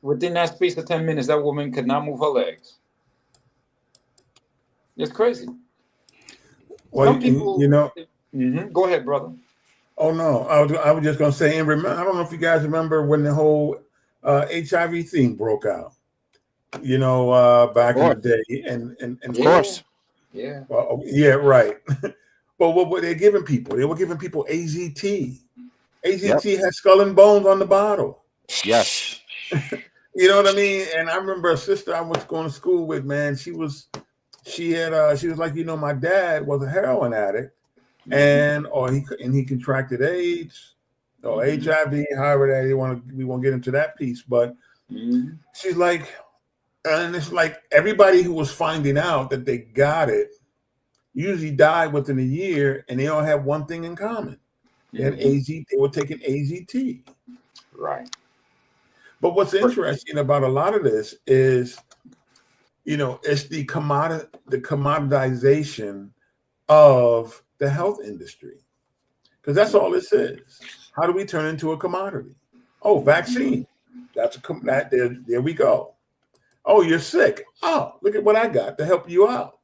Within that space of 10 minutes, that woman could not move her legs. It's crazy. Well, some people, Go ahead, brother. Oh no, I was just going to say, and I don't know if you guys remember when the whole HIV thing broke out. Back in the day, and of course, yeah, well, yeah, right. But what were they giving people? They were giving people AZT. AZT has skull and bones on the bottle. Yes. You know what I mean? And I remember a sister I was going to school with, man. She was like, my dad was a heroin addict, and he contracted AIDS or HIV, however that we won't get into that piece. But she's like, and it's like everybody who was finding out that they got it usually died within a year, and they all have one thing in common. They had they were taking AZT. Right. But what's interesting about a lot of this is, it's the commoditization of the health industry. Because that's all this is. How do we turn into a commodity? Oh, vaccine. That's there we go. Oh, you're sick. Oh, look at what I got to help you out.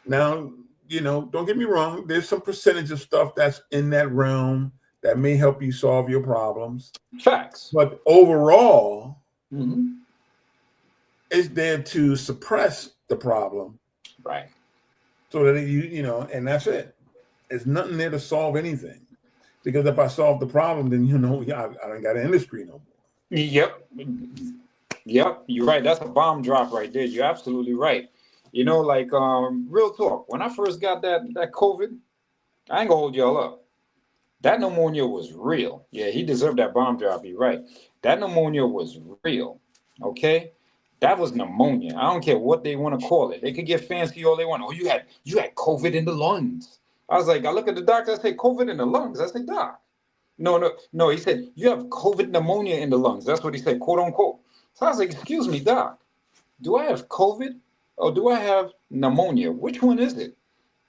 Now, don't get me wrong. There's some percentage of stuff that's in that realm that may help you solve your problems. Facts. But overall, it's there to suppress the problem. Right. So that and that's it. There's nothing there to solve anything. Because if I solve the problem, then I don't got an industry no more. Yep, you're right. That's a bomb drop right there. You're absolutely right. Real talk. When I first got that COVID, I ain't gonna hold y'all up. That pneumonia was real. Yeah, he deserved that bomb drop. You're right. That pneumonia was real. Okay? That was pneumonia. I don't care what they want to call it. They could get fancy all they want. Oh, you had COVID in the lungs. I was like, I look at the doctor, I say, COVID in the lungs. I said, Doc. No. He said, you have COVID pneumonia in the lungs. That's what he said, quote unquote. So I was like, excuse me, Doc. Do I have COVID or do I have pneumonia? Which one is it?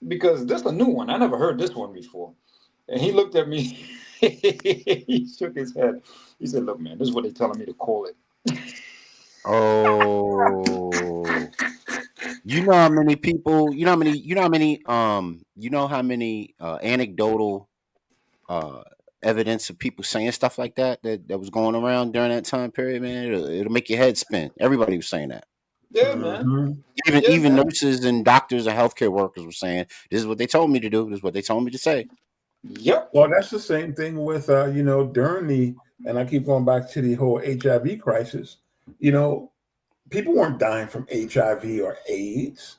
Because this is a new one. I never heard this one before. And he looked at me. He shook his head. He said, look, man, this is what they're telling me to call it. Oh, you know how many people, you know how many anecdotal evidence of people saying stuff like that was going around during that time period, man. It'll make your head spin. Everybody was saying that. Yeah, man. Even nurses and doctors and healthcare workers were saying, this is what they told me to do. This is what they told me to say. Yep. Well, that's the same thing with, during and I keep going back to the whole HIV crisis, people weren't dying from HIV or AIDS.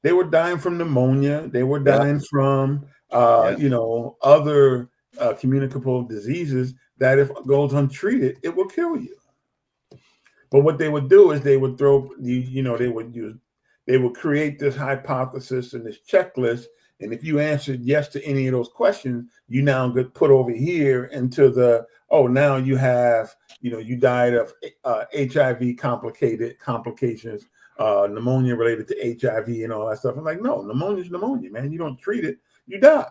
They were dying from pneumonia. They were dying from, other communicable diseases that if it goes untreated, it will kill you. But what they would do is they would they would create this hypothesis and this checklist. And if you answered yes to any of those questions, you now get put over here into now you have, you died of HIV complications, pneumonia related to HIV and all that stuff. I'm like, no, pneumonia is pneumonia, man. You don't treat it, you die.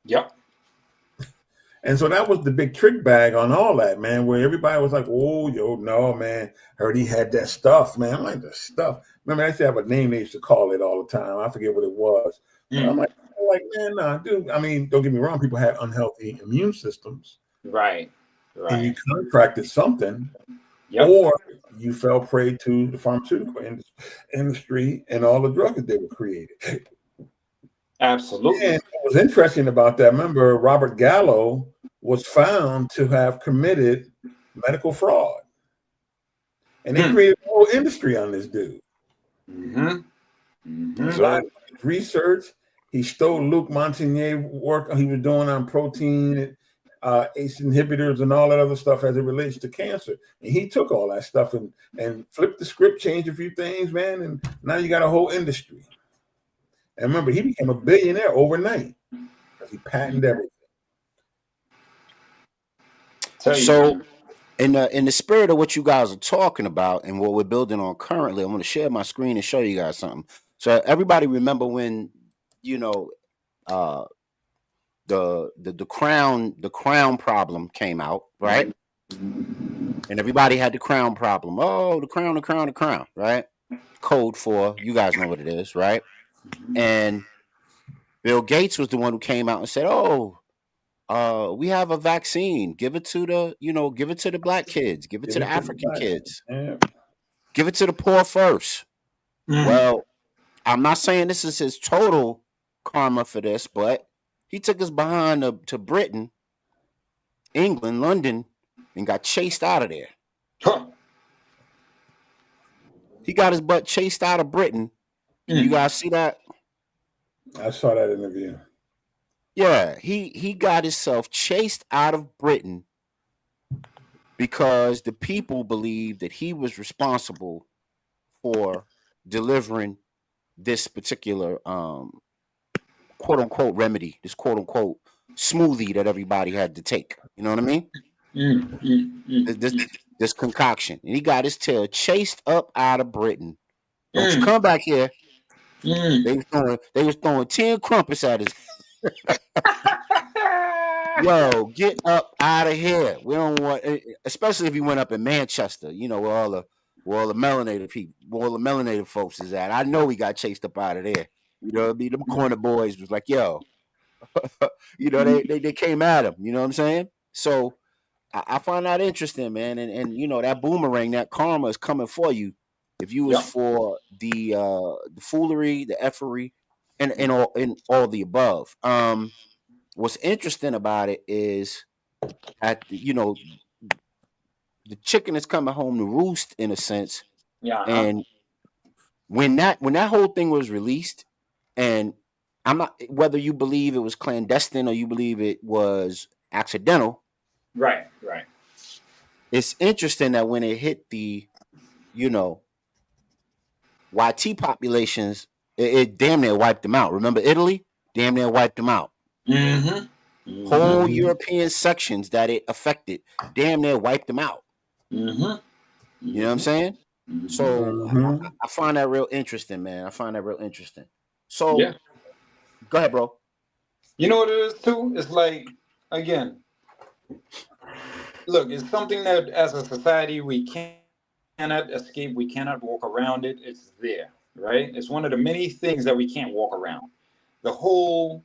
Yep. And so that was the big trick bag on all that, man, where everybody was like, no, man, heard he had that stuff, man. I'm like, the stuff. Remember, I used to have a name they used to call it all the time. I forget what it was. I'm like, man, nah, dude. I mean, don't get me wrong. People had unhealthy immune systems. Right. And you contracted something, or you fell prey to the pharmaceutical industry and all the drugs that they were created. Absolutely. And what was interesting about that, remember, Robert Gallo was found to have committed medical fraud. And they created a whole industry on this dude. So research, he stole Luc Montagnier's work he was doing on protein, ACE inhibitors and all that other stuff as it relates to cancer. And he took all that stuff and flipped the script, changed a few things, man. And now you got a whole industry. And remember, he became a billionaire overnight because he patented everything. So, in the spirit of what you guys are talking about and what we're building on currently, I'm going to share my screen and show you guys something. So, everybody remember when the crown problem came out, right? And everybody had the crown problem. Oh, the crown, right? Code for, you guys know what it is, right? And Bill Gates was the one who came out and said, we have a vaccine. Give it to the black kids. Give it to the African kids. Give it to the poor first. Well, I'm not saying this is his total karma for this, but he took us behind to Britain, England, London, and got chased out of there. He got his butt chased out of Britain. You guys see that? I saw that interview. Yeah, he got himself chased out of Britain because the people believed that he was responsible for delivering this particular quote unquote remedy, this quote unquote smoothie that everybody had to take. You know what I mean? This concoction. And he got his tail chased up out of Britain. Don't you come back here. They was throwing 10 crumpets at his. Yo, get up out of here. We don't want, especially if he went up in Manchester, where all the melanated people, where all the melanated folks is at. I know he got chased up out of there. You know what I mean? Them corner boys was like, yo, they came at him. You know what I'm saying? So I find that interesting, man. And that boomerang, that karma is coming for you. If you was for the foolery, the effery, and all the above. What's interesting about it is the chicken is coming home to roost in a sense. Yeah. And when that whole thing was released, and I'm not, whether you believe it was clandestine or you believe it was accidental. Right. It's interesting that when it hit the, YT populations, it damn near wiped them out. Remember Italy? Damn near wiped them out. Whole European sections that it affected, damn near wiped them out. You know what I'm saying? So I find that real interesting, man. I find that real interesting. So Yeah. Go ahead, bro. You know what it is too? It's like, again, look, it's something that as a society we cannot escape, we cannot walk around it. It's there, right? It's one of the many things that we can't walk around. The whole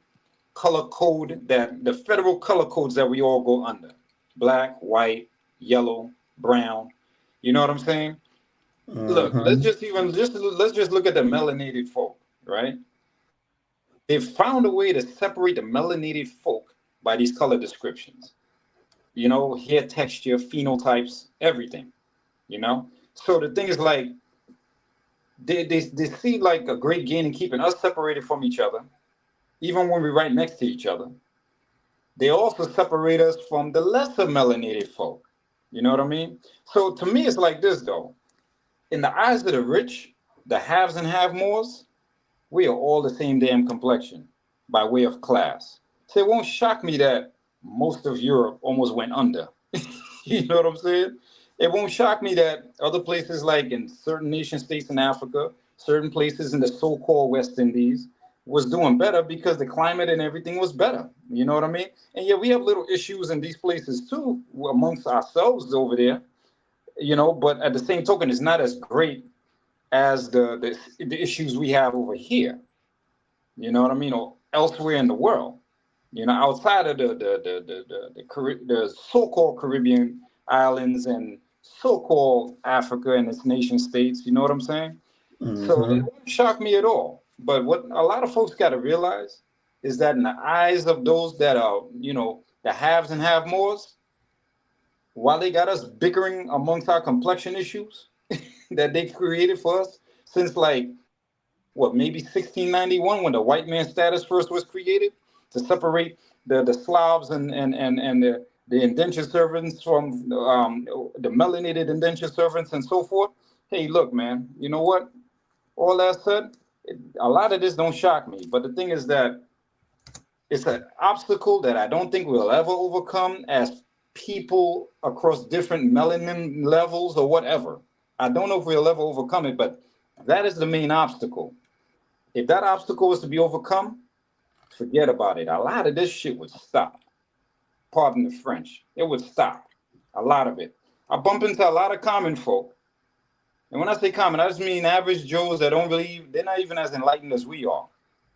color code, that the federal color codes that we all go under: black, white, yellow, brown. You know what I'm saying? Look, let's just look at the melanated folk, right? They've found a way to separate the melanated folk by these color descriptions. Hair texture, phenotypes, everything. So the thing is, like, they see like a great gain in keeping us separated from each other, even when we're right next to each other. They also separate us from the lesser melanated folk. You know what I mean? So to me, it's like this, though. In the eyes of the rich, the haves and have-mores, we are all the same damn complexion by way of class. So it won't shock me that most of Europe almost went under. You know what I'm saying? It won't shock me that other places, like in certain nation states in Africa, certain places in the so-called West Indies, was doing better because the climate and everything was better. You know what I mean? And yeah, we have little issues in these places too, amongst ourselves over there, but at the same token, it's not as great as the issues we have over here. You know what I mean? Or elsewhere in the world. Outside of the so-called Caribbean islands and so-called Africa and its nation states. You know what I'm saying? So it won't shock me at all. But what a lot of folks got to realize is that in the eyes of those that are, the haves and have-mores, while they got us bickering amongst our complexion issues that they created for us since, like, maybe 1691, when the white man status first was created to separate the Slavs and the indentured servants from the melanated indentured servants and so forth. Hey, look, man, you know what? All that said, a lot of this don't shock me. But the thing is that it's an obstacle that I don't think we'll ever overcome as people across different melanin levels or whatever. I don't know if we'll ever overcome it, but that is the main obstacle. If that obstacle was to be overcome, forget about it. A lot of this shit would stop. Pardon the French. It would stop. A lot of it. I bump into a lot of common folk. And when I say common, I just mean average Joes that they're not even as enlightened as we are,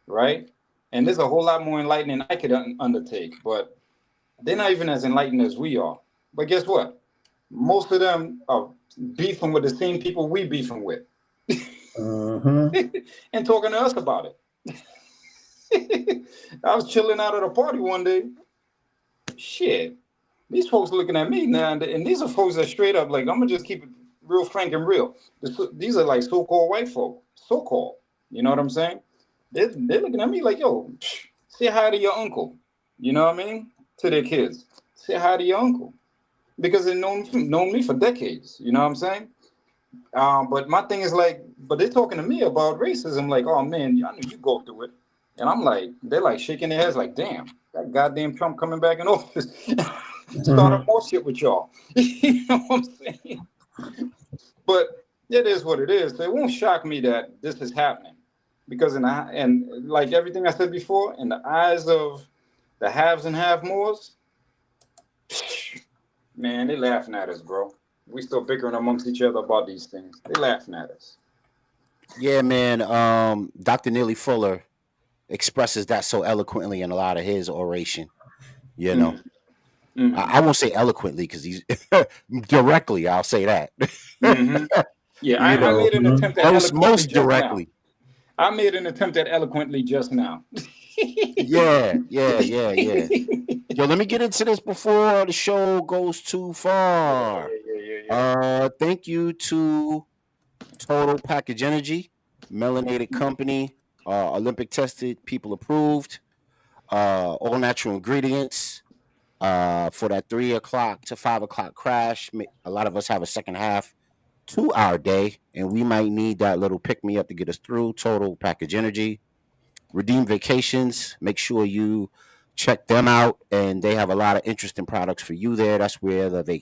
right? And there's a whole lot more enlightening I could undertake, but they're not even as enlightened as we are. But guess what? Most of them are beefing with the same people we beefing with. And talking to us about it. I was chilling out at a party one day. Shit, these folks looking at me now, and these are folks that straight up, like, I'm gonna just keep it real frank and real. These are like so-called white folk, so-called. You know what I'm saying? They're looking at me like, yo, say hi to your uncle. You know what I mean? To their kids, say hi to your uncle, because they've known me for decades. You know what I'm saying? But my thing is, like, but they're talking to me about racism, like, oh man, I knew you go through it. And I'm like, they're like shaking their heads like, damn, that goddamn Trump coming back in office. Start more shit with y'all. You know what I'm saying? But it is what it is. So it won't shock me that this is happening. Because and like everything I said before, in the eyes of the haves and have-mores, man, they laughing at us, bro. We still bickering amongst each other about these things. They laughing at us. Yeah, man. Dr. Neely Fuller expresses that so eloquently in a lot of his oration. You know, I won't say eloquently because he's directly. I'll say that. Yeah, I made an attempt at eloquently most directly. Now. I made an attempt at eloquently just now. Yeah. Yo, let me get into this before the show goes too far. Thank you to Total Package Energy, melanated company, Olympic tested, people approved, all natural ingredients. for that 3 o'clock to 5 o'clock crash. A lot of us have a second half 2-hour day, and we might need that little pick me up to get us through. Total Package Energy. Redeem Vacations. Make sure you check them out, and they have a lot of interesting products for you there. That's where the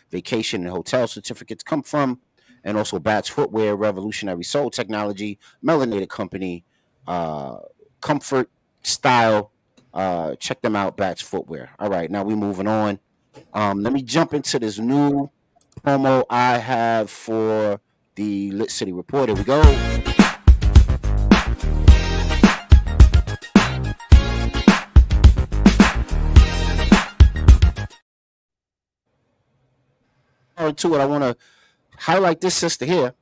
vacation and hotel certificates come from. And also Bats Footwear, revolutionary sole technology, melanated company, comfort, style. Check them out, Bats Footwear. All right, now we're moving on. Let me jump into this new promo I have for the Lit City Report. Here we go. To it, I want to highlight this sister here.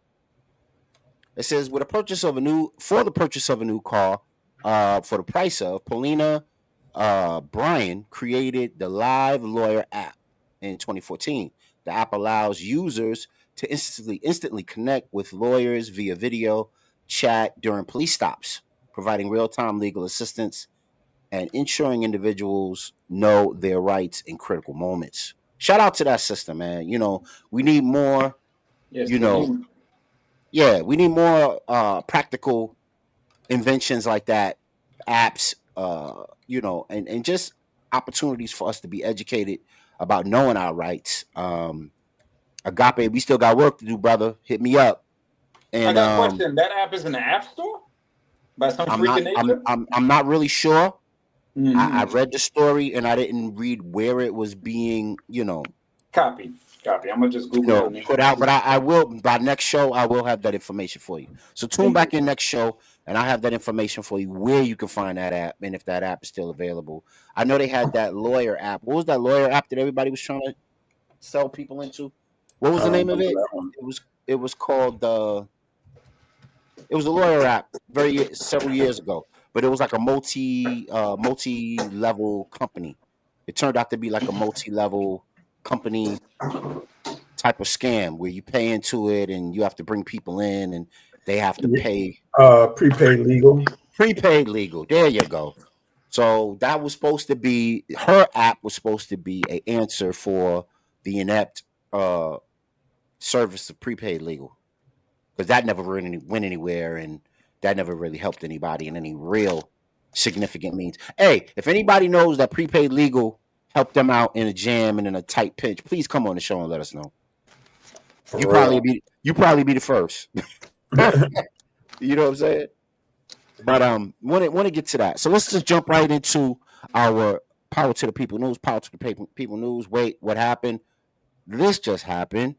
It says, for the purchase of a new car, for the price of, Paulina Bryan created the Live Lawyer app in 2014. The app allows users to instantly connect with lawyers via video chat during police stops, providing real-time legal assistance and ensuring individuals know their rights in critical moments. Shout out to that sister, man. We need more, Yes, we need more practical inventions like that, apps, and just opportunities for us to be educated about knowing our rights. Agape, we still got work to do, brother. Hit me up. And I got a question. That app is in the App Store by some freak of nature? I'm not really sure. Mm-hmm. I read the story and I didn't read where it was being, Copy. I'm gonna just Google it. Put out. But I will, by next show, I will have that information for you. So tune back in next show, and I have that information for you where you can find that app and if that app is still available. I know they had that lawyer app. What was that lawyer app that everybody was trying to sell people into? What was the name of it? It was called it was a lawyer app several years ago, but it was like a multi-level company. It turned out to be like a multi-level company type of scam where you pay into it and you have to bring people in and they have to pay. Prepaid legal. Prepaid legal. There you go. So that was supposed to be, her app was supposed to be an answer for the inept service of prepaid legal, because that never really went anywhere and that never really helped anybody in any real significant means. Hey, if anybody knows that prepaid legal helped them out in a jam and in a tight pinch, please come on the show and let us know. You probably be the first. You know what I'm saying? But want to get to that. So let's just jump right into our Power to the People news. Power to the People news. Wait, what happened? This just happened.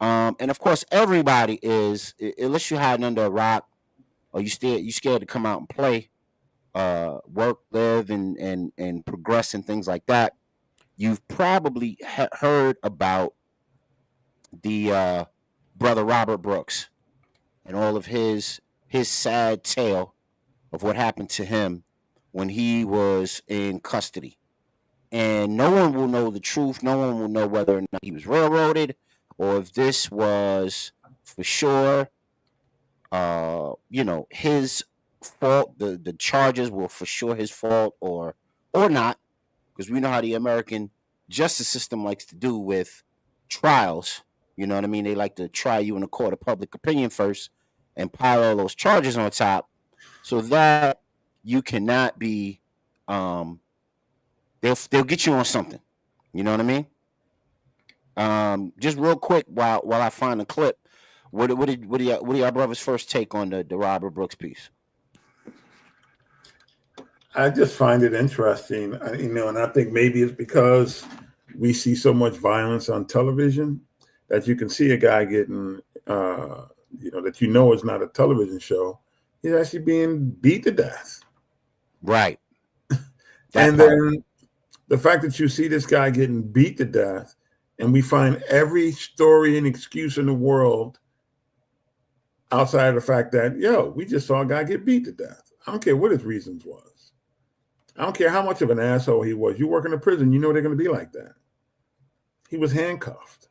And of course, everybody is, unless you're hiding under a rock or you scared to come out and play, work, live, and progress and things like that, you've probably heard about the brother Robert Brooks and all of his sad tale of what happened to him when he was in custody. And no one will know the truth. No one will know whether or not he was railroaded or if this was for sure, his fault. The charges were for sure his fault or not, because we know how the American justice system likes to do with trials. You know what I mean? They like to try you in a court of public opinion first and pile all those charges on top so that you cannot be, they'll get you on something. You know what I mean? Just real quick while I find the clip, what are your brothers' first take on the Robert Brooks piece? I just find it interesting, and I think maybe it's because we see so much violence on television that you can see a guy getting, that is not a television show. He's actually being beat to death. Right. And then the fact that you see this guy getting beat to death, and we find every story and excuse in the world outside of the fact that, we just saw a guy get beat to death. I don't care what his reasons was. I don't care how much of an asshole he was. You work in a prison, you know they're going to be like that. He was handcuffed.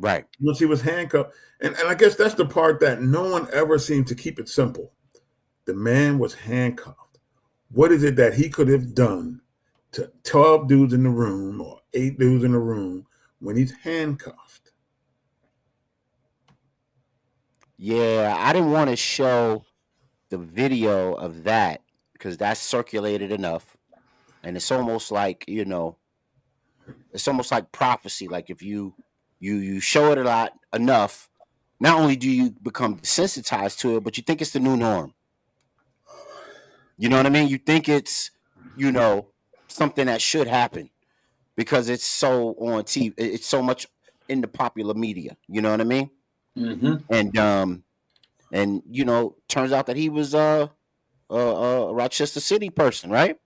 Right. Once he was handcuffed. And I guess that's the part that no one ever seemed to keep it simple. The man was handcuffed. What is it that he could have done to 12 dudes in the room or 8 dudes in the room when he's handcuffed. Yeah, I didn't want to show the video of that because that's circulated enough. And it's almost like, it's almost like prophecy. Like if you show it a lot enough, not only do you become desensitized to it, but you think it's the new norm. You know what I mean? You think it's, something that should happen because it's so on TV. It's so much in the popular media. You know what I mean? Mm-hmm. And turns out that he was a Rochester City person, right?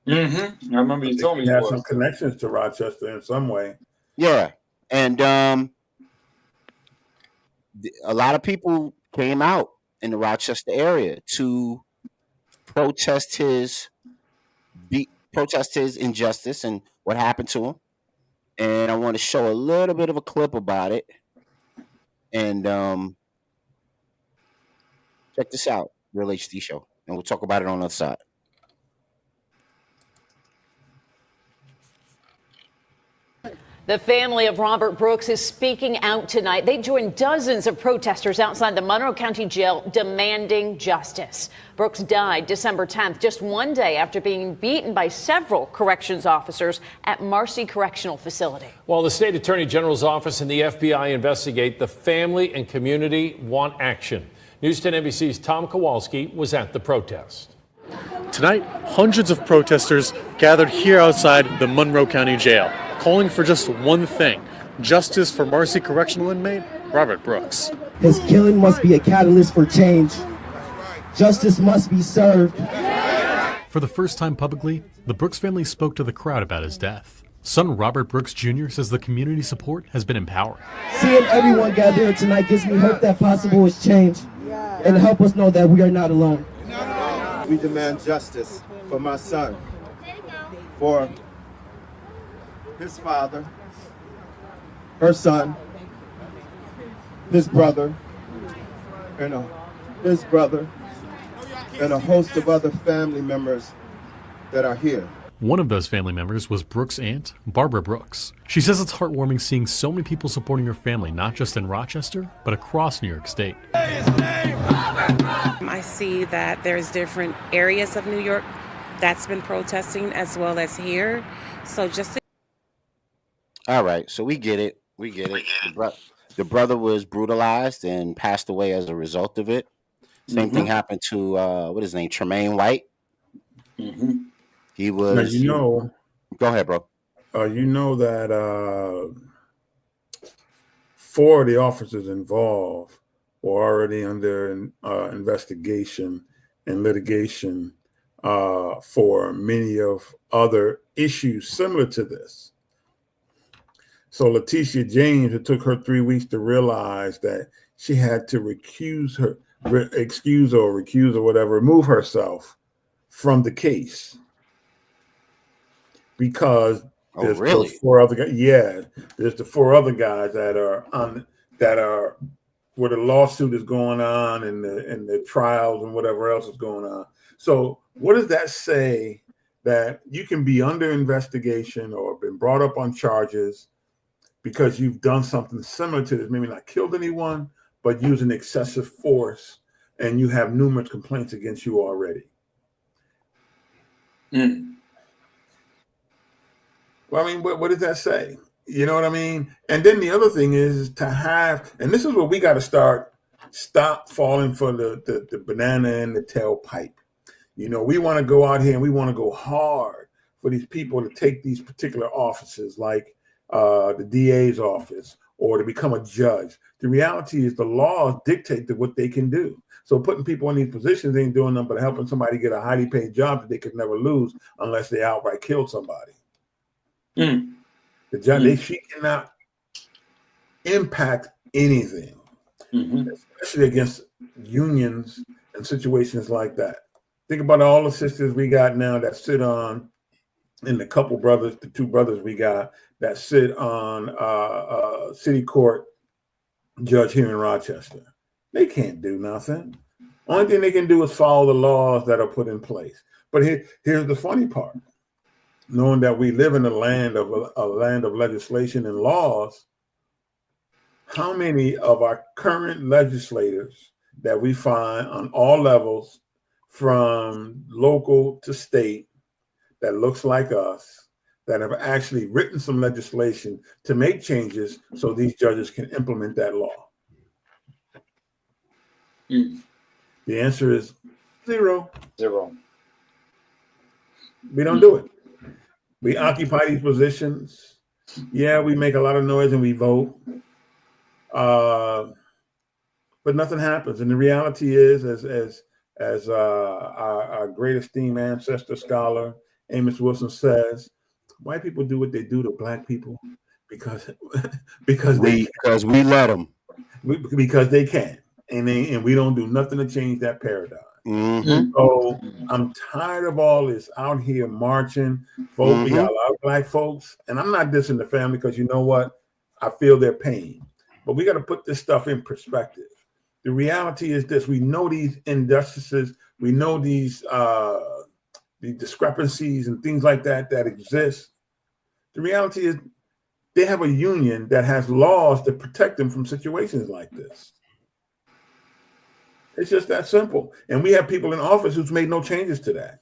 Mm-hmm. I remember you told me he he had was. some connections to Rochester in some way. Yeah, and a lot of people came out in the Rochester area to protest his injustice and what happened to him. And I want to show a little bit of a clip about it. And check this out, Real HD Show, and we'll talk about it on the other side. The family of Robert Brooks is speaking out tonight. They joined dozens of protesters outside the Monroe County Jail demanding justice. Brooks died December 10th, just one day after being beaten by several corrections officers at Marcy Correctional Facility. While the state attorney general's office and the FBI investigate, the family and community want action. News 10 NBC's Tom Kowalski was at the protest. Tonight, hundreds of protesters gathered here outside the Monroe County Jail, calling for just one thing: justice for Marcy correctional inmate Robert Brooks. His killing must be a catalyst for change. Justice must be served. For the first time publicly, the Brooks family spoke to the crowd about his death. Son Robert Brooks Jr. says the community support has been empowering. Seeing everyone gather here tonight gives me hope that possible is change, and help us know that we are not alone. We demand justice for my son, for his father, her son, his brother, and his brother, and a host of other family members that are here. One of those family members was Brooks' aunt, Barbara Brooks. She says it's heartwarming seeing so many people supporting her family, not just in Rochester, but across New York State. I see that there's different areas of New York that's been protesting as well as here. So just All right, so we get it. The brother was brutalized and passed away as a result of it. Same thing happened to what is his name, Tremaine White. He was. Now, go ahead, bro. You know that 4 of the officers involved were already under investigation and litigation for many of other issues similar to this. So Letitia James, it took her 3 weeks to realize that she had to remove herself from the case because there's those 4 other guys. Yeah, there's the 4 other guys that are where the lawsuit is going on and the trials and whatever else is going on. So what does that say? That you can be under investigation or been brought up on charges because you've done something similar to this, maybe not killed anyone, but using excessive force, and you have numerous complaints against you already. Well, I mean, what does that say? You know what I mean? And then the other thing is to have, and this is where we got to stop falling for the banana and the tailpipe. You know, we want to go out here and we want to go hard for these people to take these particular offices like the DA's office or to become a judge. The reality is the laws dictate what they can do. So putting people in these positions ain't doing nothing but helping somebody get a highly paid job that they could never lose unless they outright killed somebody. The judge, she cannot impact anything, especially against unions and situations like that. Think about all the sisters we got now that sit on, and the 2 brothers we got that sit on city court judge here in Rochester. They can't do nothing. Only thing they can do is follow the laws that are put in place. But here's the funny part. knowing that we live in a land of legislation and laws, how many of our current legislators that we find on all levels, from local to state, that looks like us, that have actually written some legislation to make changes so these judges can implement that law? The answer is zero. We don't do it. We occupy these positions. Yeah, we make a lot of noise and we vote. But nothing happens. And the reality is, as our great esteemed ancestor scholar Amos Wilson says, white people do what they do to black people because we let them. Because they can, and we don't do nothing to change that paradigm. Mm-hmm. So I'm tired of all this out here marching. Folks, we got a lot of black folks, and I'm not dissing the family because you know what? I feel their pain. But we got to put this stuff in perspective. The reality is this: we know these injustices, we know these the discrepancies and things like that exist. The reality is they have a union that has laws that protect them from situations like this. It's just that simple. And we have people in office who's made no changes to that.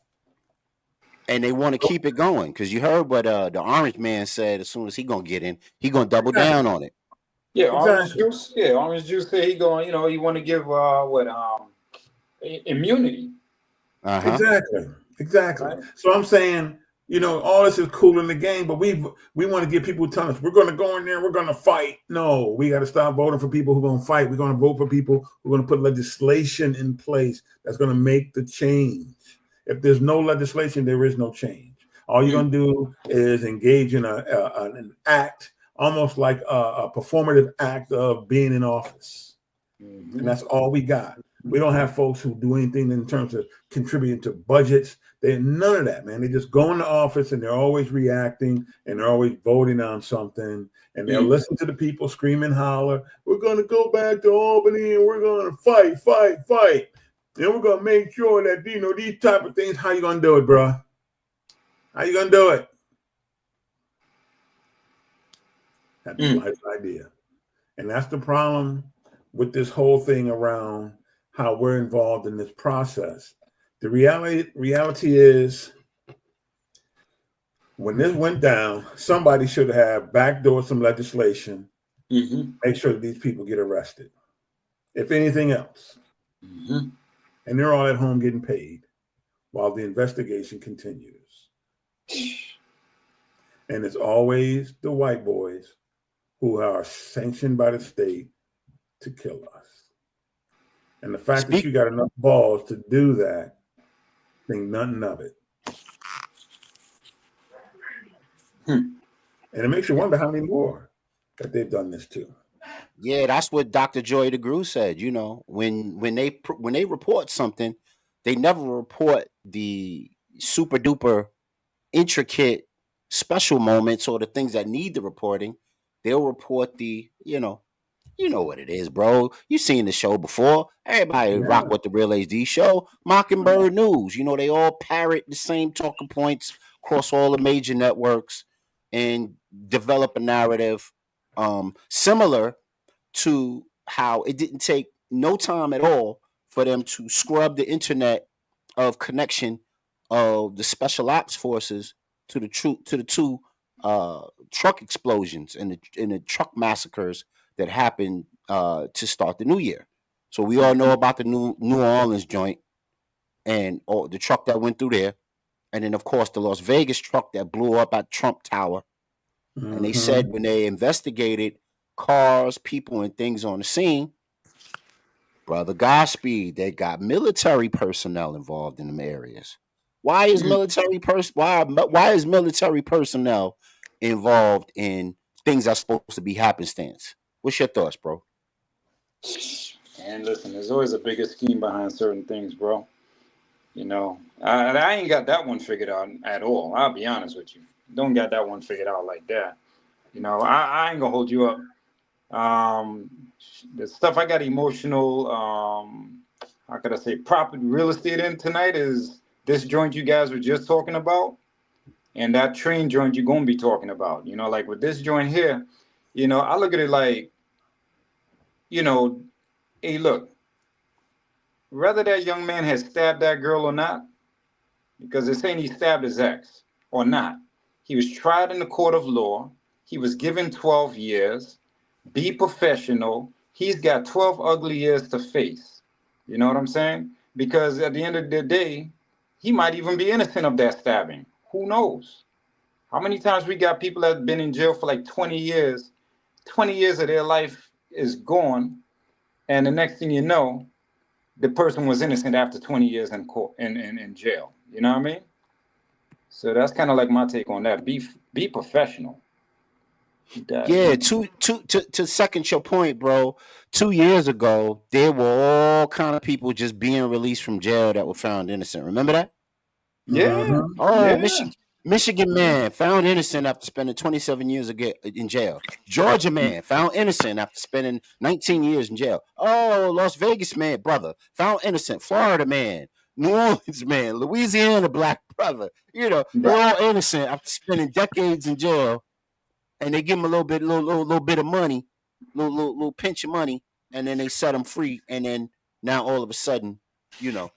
And they want to keep it going because you heard what the orange man said. As soon as he gonna get in, he gonna double down on it. Yeah, orange juice. Yeah, orange juice said he going. You know, he want to give immunity. Exactly. Right. So I'm saying, you know, all this is cool in the game, but we want to get people telling us we're going to go in there, we're going to fight. No, we got to stop voting for people who are going to fight. We're going to vote for people who are going to put legislation in place that's going to make the change. If there's no legislation, there is no change. All you're going to do is engage in an act, almost like a performative act of being in office. And that's all we got. We don't have folks who do anything in terms of contributing to budgets. They're none of that, man. They just go into office and they're always reacting and they're always voting on something. And they'll listen to the people scream and holler, we're going to go back to Albany and we're going to fight. And we're going to make sure that, you know, these type of things, how you going to do it, bro? How you going to do it? That's the life idea. And that's the problem with this whole thing around how we're involved in this process. The reality is, when this went down, somebody should have backdoored some legislation, make sure that these people get arrested, if anything else. And they're all at home getting paid while the investigation continues. And it's always the white boys who are sanctioned by the state to kill us. And the fact that you got enough balls to do that, think nothing of it. And it makes you wonder how many more that they've done this to. Yeah, that's what Dr. Joy DeGruy said. You know, when they report something, they never report the super duper intricate special moments or the things that need the reporting. They'll report the, you know what it is, bro. You've seen the show before. Everybody rock with the Real HD show. Mockingbird News. You know, they all parrot the same talking points across all the major networks and develop a narrative similar to how it didn't take no time at all for them to scrub the internet of connection of the special ops forces to the two truck explosions and the truck massacres that happened to start the new year. So we all know about the New Orleans joint and the truck that went through there. And then, of course, the Las Vegas truck that blew up at Trump Tower. And they said when they investigated cars, people, and things on the scene, Brother Godspeed, they got military personnel involved in them areas. Why is military personnel involved in things that's supposed to be happenstance? What's your thoughts, bro? And listen, there's always a bigger scheme behind certain things, bro. You know, I ain't got that one figured out at all. I'll be honest with you. Don't got that one figured out like that. You know, I ain't gonna hold you up. The stuff I got emotional, how could I say, property real estate in tonight is this joint you guys were just talking about. and that train joint you're gonna be talking about. You know, like with this joint here, you know, I look at it like, you know, hey, look, whether that young man has stabbed that girl or not, because they're saying he stabbed his ex or not, he was tried in the court of law. He was given 12 years. Be professional. He's got 12 ugly years to face. You know what I'm saying? Because at the end of the day, he might even be innocent of that stabbing. Who knows? How many times we got people that have been in jail for like 20 years? 20 years of their life is gone, and the next thing you know, the person was innocent after 20 years in court in jail. You know what I mean? So that's kind of like my take on that. Be professional. Yeah, to second your point, bro. 2 years ago, there were all kind of people just being released from jail that were found innocent. Remember that? Yeah, Oh, yeah. Michigan man found innocent after spending 27 years in jail. Georgia man found innocent after spending 19 years in jail. Oh, Las Vegas man, brother, found innocent. Florida man, New Orleans man, Louisiana black brother. You know, they're all innocent after spending decades in jail, and they give them a little bit of money, little pinch of money, and then they set them free, and then now all of a sudden, you know,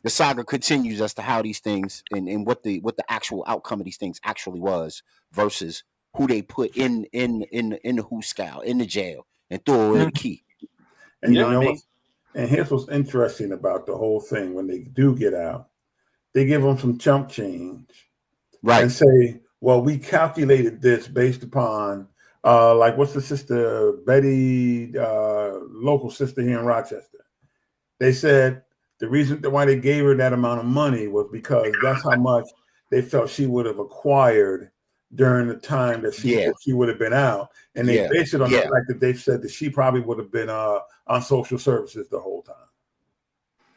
the saga continues as to how these things and what the actual outcome of these things actually was versus who they put in the hooscow in the jail and throw away the key. And You you know what I know mean? what? And here's what's interesting about the whole thing: when they do get out, they give them some chump change, right? And say, "Well, we calculated this based upon, like, what's the sister Betty, local sister here in Rochester? They said the reason why they gave her that amount of money was because that's how much they felt she would have acquired during the time that she would have been out, and they base it on the fact that they've said that she probably would have been on social services the whole time.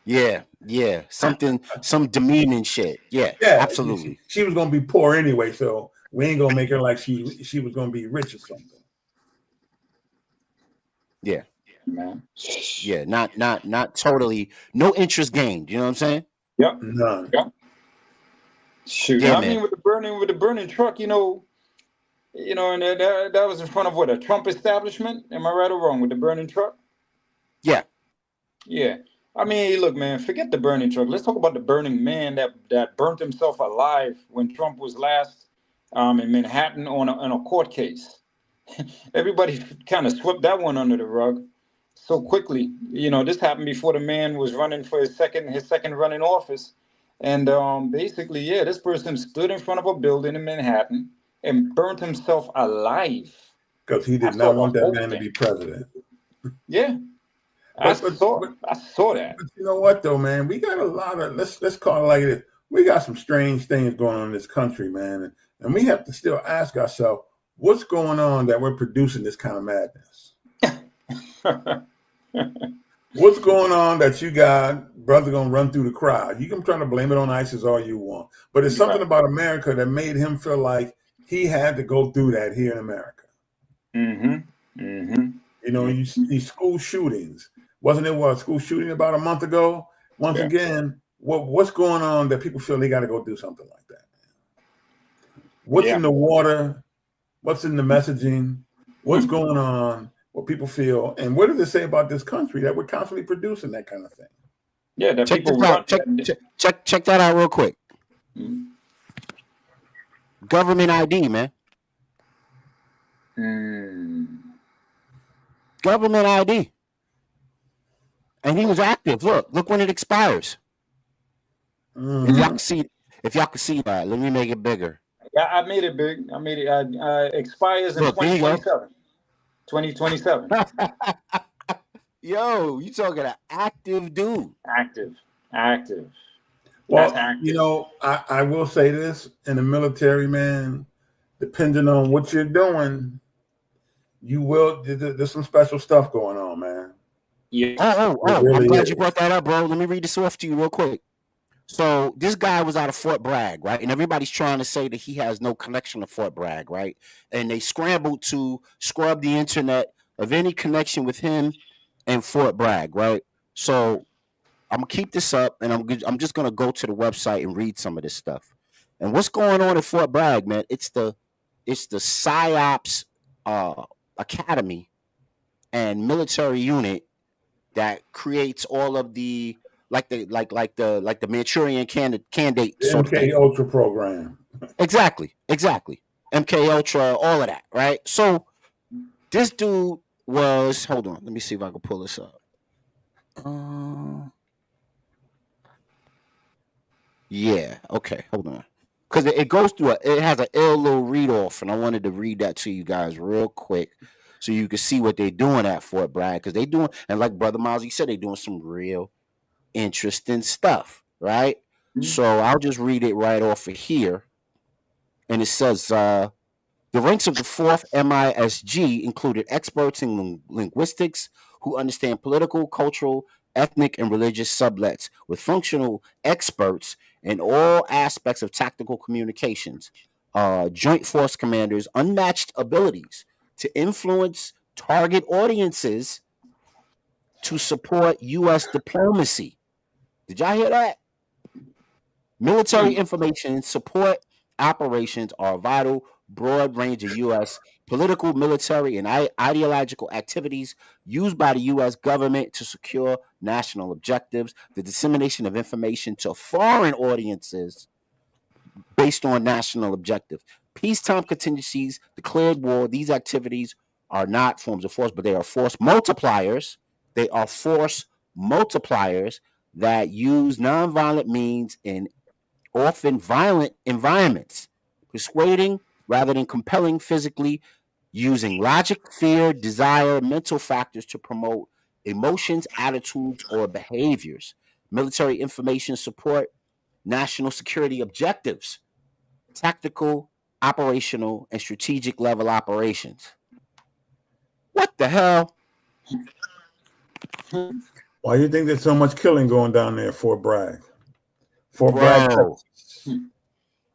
Yeah, some demeaning shit. Yeah, absolutely. She was going to be poor anyway, so we ain't going to make her like she was going to be rich or something. Yeah, man. Yeah, not totally. No interest gained. You know what I'm saying? Yep. None. Yep. Shoot, Yeah, I man. mean, with the burning truck, you know, and that was in front of what, a Trump establishment? Am I right or wrong with the burning truck? Yeah. Yeah. I mean, look, man, forget the burning truck. Let's talk about the burning man that burnt himself alive when Trump was last in Manhattan on a court case. Everybody kind of swept that one under the rug so quickly. You know, this happened before the man was running for his second run in office. And basically, yeah, this person stood in front of a building in Manhattan and burnt himself alive. Because he did I saw not the want that whole man to thing. be president. Yeah. I saw that. But you know what, though, man? We got a lot of, let's call it like it is. We got some strange things going on in this country, man. And we have to still ask ourselves, what's going on that we're producing this kind of madness? What's going on that you got, brother, gonna run through the crowd? You can try to blame it on ISIS all you want, but it's something about America that made him feel like he had to go through that here in America. Mm-hmm. Mm-hmm. You know, you see these school shootings. Wasn't it a school shooting about a month ago? Once again, what's going on that people feel they got to go do something like that? What's in the water? What's in the messaging? What's going on? What people feel, and what does it say about this country that we're constantly producing that kind of thing? Yeah, that check people this out. Check that out real quick. Mm-hmm. Government ID, man. Government ID. And he was active. Look when it expires. If y'all can see that, let me make it bigger. Yeah, I made it big. I made it. Expires in 2027. 2027. Yo, you talking an active dude? Active. Well, you know, I will say this: in the military, man, depending on what you're doing, you will. There's some special stuff going on, man. Yeah. Oh! I'm glad you brought that up, bro. Let me read this off to you real quick. So this guy was out of Fort Bragg, right? And everybody's trying to say that he has no connection to Fort Bragg, right? And they scrambled to scrub the internet of any connection with him and Fort Bragg, right? So I'm gonna keep this up, and I'm just gonna go to the website and read some of this stuff. And what's going on at Fort Bragg, man? It's the PsyOps academy and military unit that creates all of the the Manchurian candidate The sort of thing. MK Ultra program. Exactly. MK Ultra, all of that, right? So this dude was, hold on, let me see if I can pull this up. Yeah, okay, hold on. Because it goes through it has an ill little read off, and I wanted to read that to you guys real quick so you can see what they're doing at Fort Bragg. Because they doing, and like Brother Miles, he said, they're doing some real interesting stuff, right? So I'll just read it right off of here. And it says, the ranks of the 4th MISG included experts in linguistics who understand political, cultural, ethnic, and religious sublets, with functional experts in all aspects of tactical communications, joint force commanders, unmatched abilities to influence target audiences to support U.S. diplomacy. Did y'all hear that? Military information support operations are a vital, broad range of U.S. political, military, and ideological activities used by the U.S. government to secure national objectives, the dissemination of information to foreign audiences based on national objectives. Peacetime contingencies, declared war, these activities are not forms of force, but they are force multipliers. They are force multipliers that use nonviolent means in often violent environments, persuading rather than compelling physically, using logic, fear, desire, mental factors to promote emotions, attitudes, or behaviors. Military information support national security objectives, tactical, operational, and strategic level operations. What the hell? Why do you think there's so much killing going down there at Fort Bragg? Fort Bragg, Texas.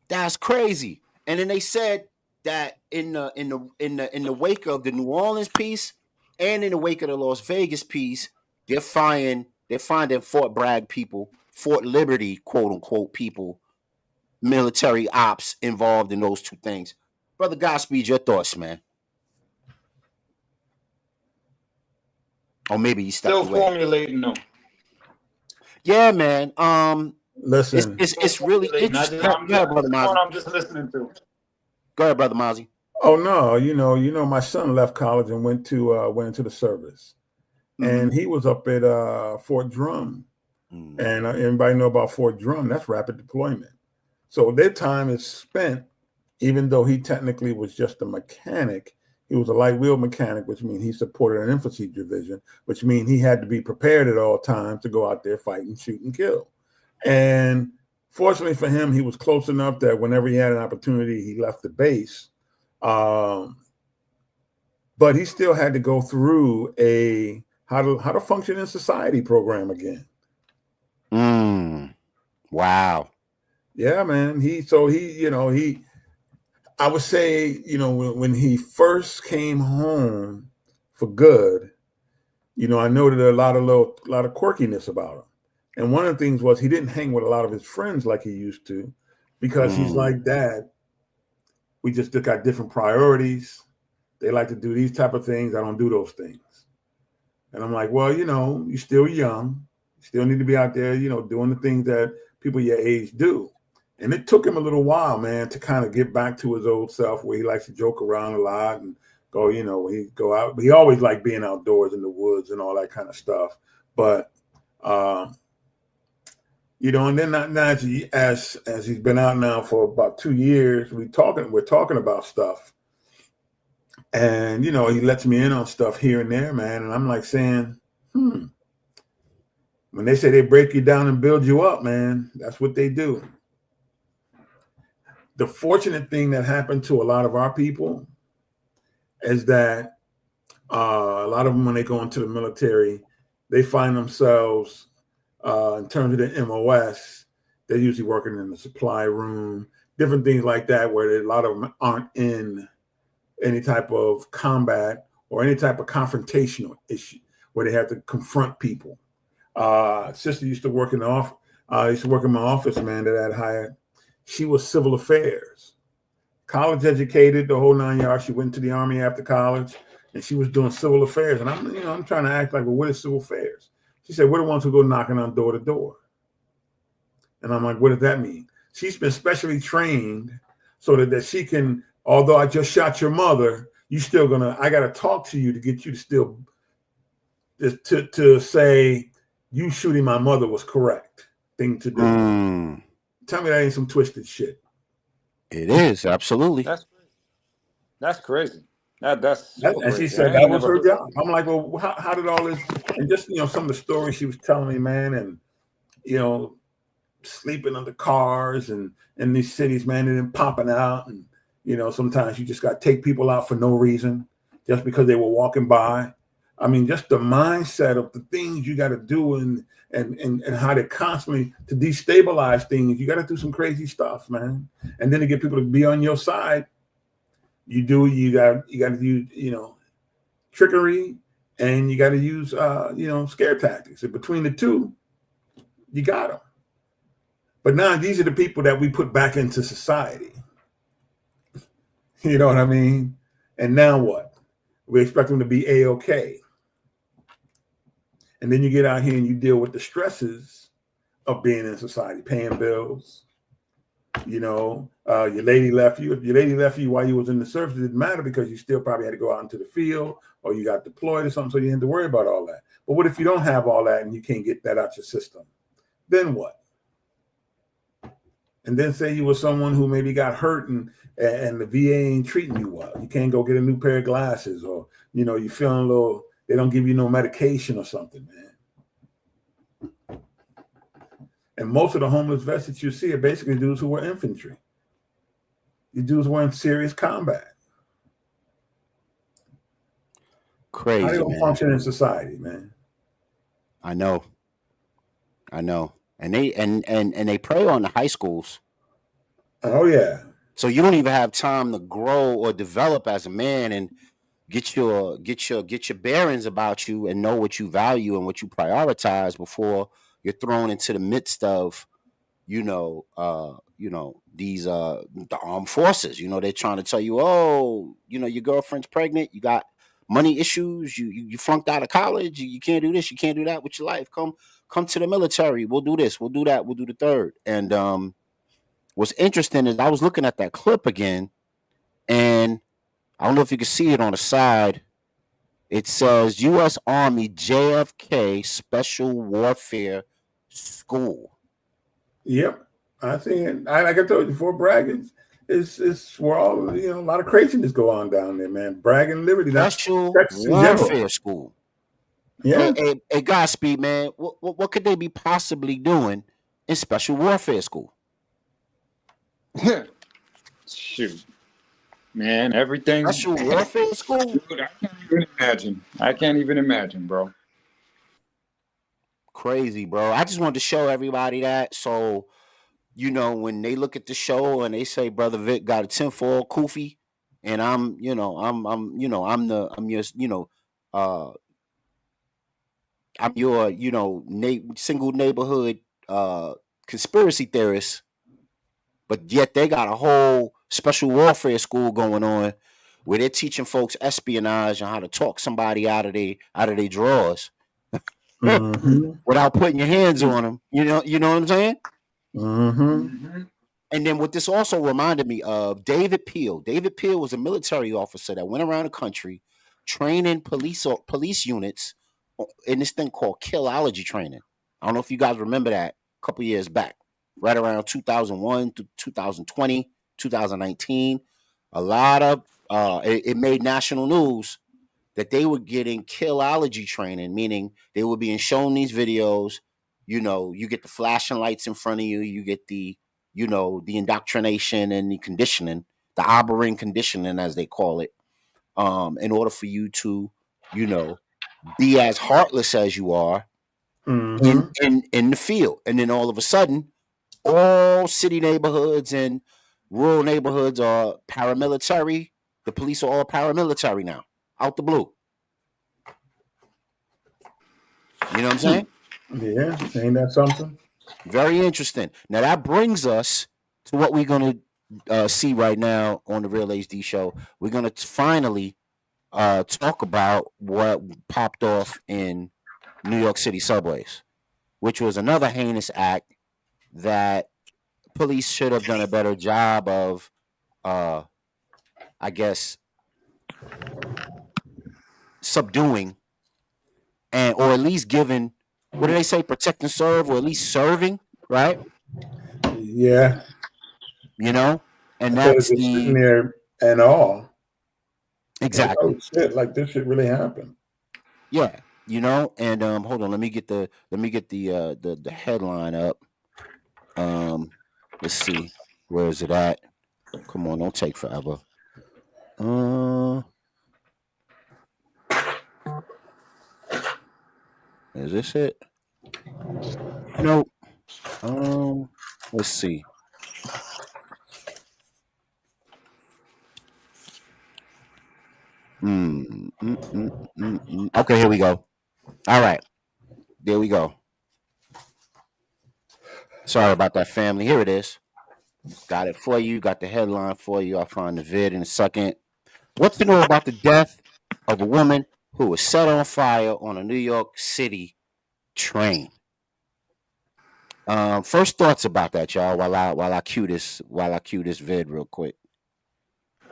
That's crazy. And then they said that in the wake of the New Orleans piece and in the wake of the Las Vegas piece, they're finding Fort Bragg people, Fort Liberty, quote unquote people, military ops involved in those two things. Brother Godspeed, your thoughts, man. Or maybe you stepped Still away. formulating though. Yeah, man. Listen, it's really interesting. Go ahead, Brother Mozzie. I'm just listening to. Go ahead, Brother Mozzie. Oh no, you know, my son left college and went into the service, and he was up at Fort Drum, and everybody know about Fort Drum. That's rapid deployment. So their time is spent, even though he technically was just a mechanic. He was a light wheel mechanic, which means he supported an infantry division, which means he had to be prepared at all times to go out there, fight and shoot and kill. And fortunately for him, he was close enough that whenever he had an opportunity, he left the base. But he still had to go through a how to function in society program again. Wow. Yeah, man. I would say, when he first came home for good, I noted a lot of quirkiness about him. And one of the things was he didn't hang with a lot of his friends like he used to, because he's like, Dad, we just got different priorities. They like to do these type of things. I don't do those things. And I'm like, well, you're still young. You still need to be out there, doing the things that people your age do. And it took him a little while, man, to kind of get back to his old self, where he likes to joke around a lot and go, he go out. He always liked being outdoors in the woods and all that kind of stuff. But, and then now as he's been out now for about 2 years, we're talking about stuff. And, he lets me in on stuff here and there, man. And I'm like saying, when they say they break you down and build you up, man, that's what they do. The fortunate thing that happened to a lot of our people is that a lot of them, when they go into the military, they find themselves, in terms of the MOS, they're usually working in the supply room, different things like that, where a lot of them aren't in any type of combat or any type of confrontational issue where they have to confront people. Sister used to work in the office. Used to work in my office, man, that I had hired. she was civil affairs, college educated, the whole 9 yards. She went to the Army after college, and she was doing civil affairs. And I'm trying to act like, well, what is civil affairs? She said, we're the ones who go knocking on door to door. And I'm like, what does that mean? She's been specially trained so that she can, although I just shot your mother, I got to talk to you to get you to still, to say you shooting my mother was correct thing to do. Tell me that ain't some twisted shit. It is, absolutely. That's crazy. That's super and she crazy. said that was her job. I'm like, well, how did all this, and just, some of the stories she was telling me, man, and, sleeping under cars and in these cities, man, and then popping out. And, sometimes you just got to take people out for no reason, just because they were walking by. I mean, just the mindset of the things you got to do and how they constantly to destabilize things. You got to do some crazy stuff, man. And then to get people to be on your side, you got to use, trickery, and you got to use, scare tactics. And between the two, you got them. But now these are the people that we put back into society. You know what I mean? And now what? We expect them to be A-okay. And then you get out here and you deal with the stresses of being in society, paying bills. Your lady left you. If your lady left you while you was in the service, it didn't matter because you still probably had to go out into the field or you got deployed or something, so you didn't have to worry about all that. But what if you don't have all that and you can't get that out your system? Then what? And then say you were someone who maybe got hurt and the VA ain't treating you well. You can't go get a new pair of glasses, or, you feeling a little, they don't give you no medication or something, man. And most of the homeless vets that you see are basically dudes who were infantry. These dudes were in serious combat. Crazy, how they gonna man. function in society, man? I know. And they prey on the high schools. Oh yeah. So you don't even have time to grow or develop as a man and get your bearings about you and know what you value and what you prioritize before you're thrown into the midst of, these the armed forces. They're trying to tell you, oh, your girlfriend's pregnant, you got money issues, you flunked out of college, you can't do this, you can't do that with your life. Come to the military. We'll do this, we'll do that, we'll do the third. And what's interesting is I was looking at that clip again, and I don't know if you can see it on the side. It says U.S. Army JFK Special Warfare School. Yep. I think, like I told you, Fort Bragg is where all, a lot of craziness go on down there, man. Bragg and Liberty. Special that's Warfare School. Yeah. Hey, Godspeed, man. What could they be possibly doing in Special Warfare School? Shoot, man, everything. Special Warfare School? Dude, I can't even imagine, bro. Crazy, bro. I just wanted to show everybody that. So, when they look at the show and they say Brother Vic got a tinfoil kufi, and I'm your single neighborhood conspiracy theorist, but yet they got a whole special warfare school going on where they're teaching folks espionage and how to talk somebody out of their drawers without putting your hands on them. You know what I'm saying? Mm-hmm. And then what this also reminded me of, David Peel. David Peel was a military officer that went around the country training police units in this thing called killology training. I don't know if you guys remember that a couple years back, right around 2001 to 2020, 2019. A lot of it made national news that they were getting killology training, meaning they were being shown these videos. You get the flashing lights in front of you. You get the indoctrination and the conditioning, the aberrant conditioning, as they call it, in order for you to, be as heartless as you are in the field. And then all of a sudden, all city neighborhoods and rural neighborhoods are paramilitary. The police are all paramilitary now, out the blue. You know what I'm saying? Yeah, ain't that something? Very interesting. Now that brings us So what we're gonna see right now on the Real HD show, we're gonna finally talk about what popped off in New York City subways, which was another heinous act that police should have done a better job of, I guess, subduing and or at least giving. What do they say? Protect and serve, or at least serving, right? Yeah. You know, and Instead of that's just sitting the there and all. Like, exactly. oh shit, like this shit really happened. Yeah, you know, and hold on, let me get the headline up. Let's see, where is it at? Come on, don't take forever. Is this it? Nope. Let's see. Okay, here we go. All right, there we go. Sorry about that, family. Here it is. Got it for you. Got the headline for you. I'll find the vid in a second. What to know about the death of a woman who was set on fire on a New York City train? First thoughts about that, y'all. While I cue this vid real quick.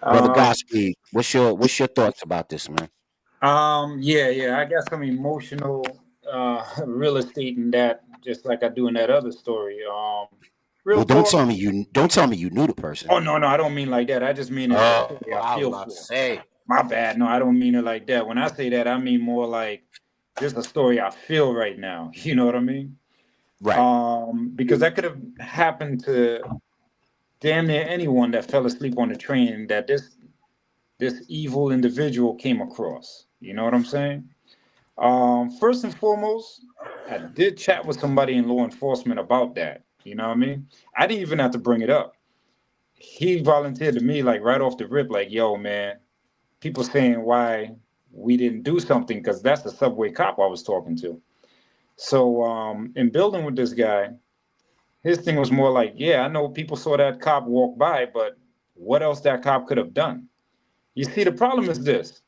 Brother Godspeed, what's your thoughts about this, man? Yeah, I got some emotional real estate in that, just like I do in that other story. Real Well, don't talk. tell me you knew the person. Oh no, I don't mean like that. I just mean it's a story I feel for. Say. My bad. No, I don't mean it like that. When I say that, I mean more like just a story I feel right now. You know what I mean? Right. Because that could have happened to damn near anyone that fell asleep on the train that this evil individual came across. You know what I'm saying? First and foremost, I did chat with somebody in law enforcement about that. You know what I mean? I didn't even have to bring it up. He volunteered to me like right off the rip, like, yo, man, people saying why we didn't do something because that's the subway cop I was talking to. So in building with this guy, his thing was more like, yeah, I know people saw that cop walk by, but what else that cop could have done? You see, the problem is this.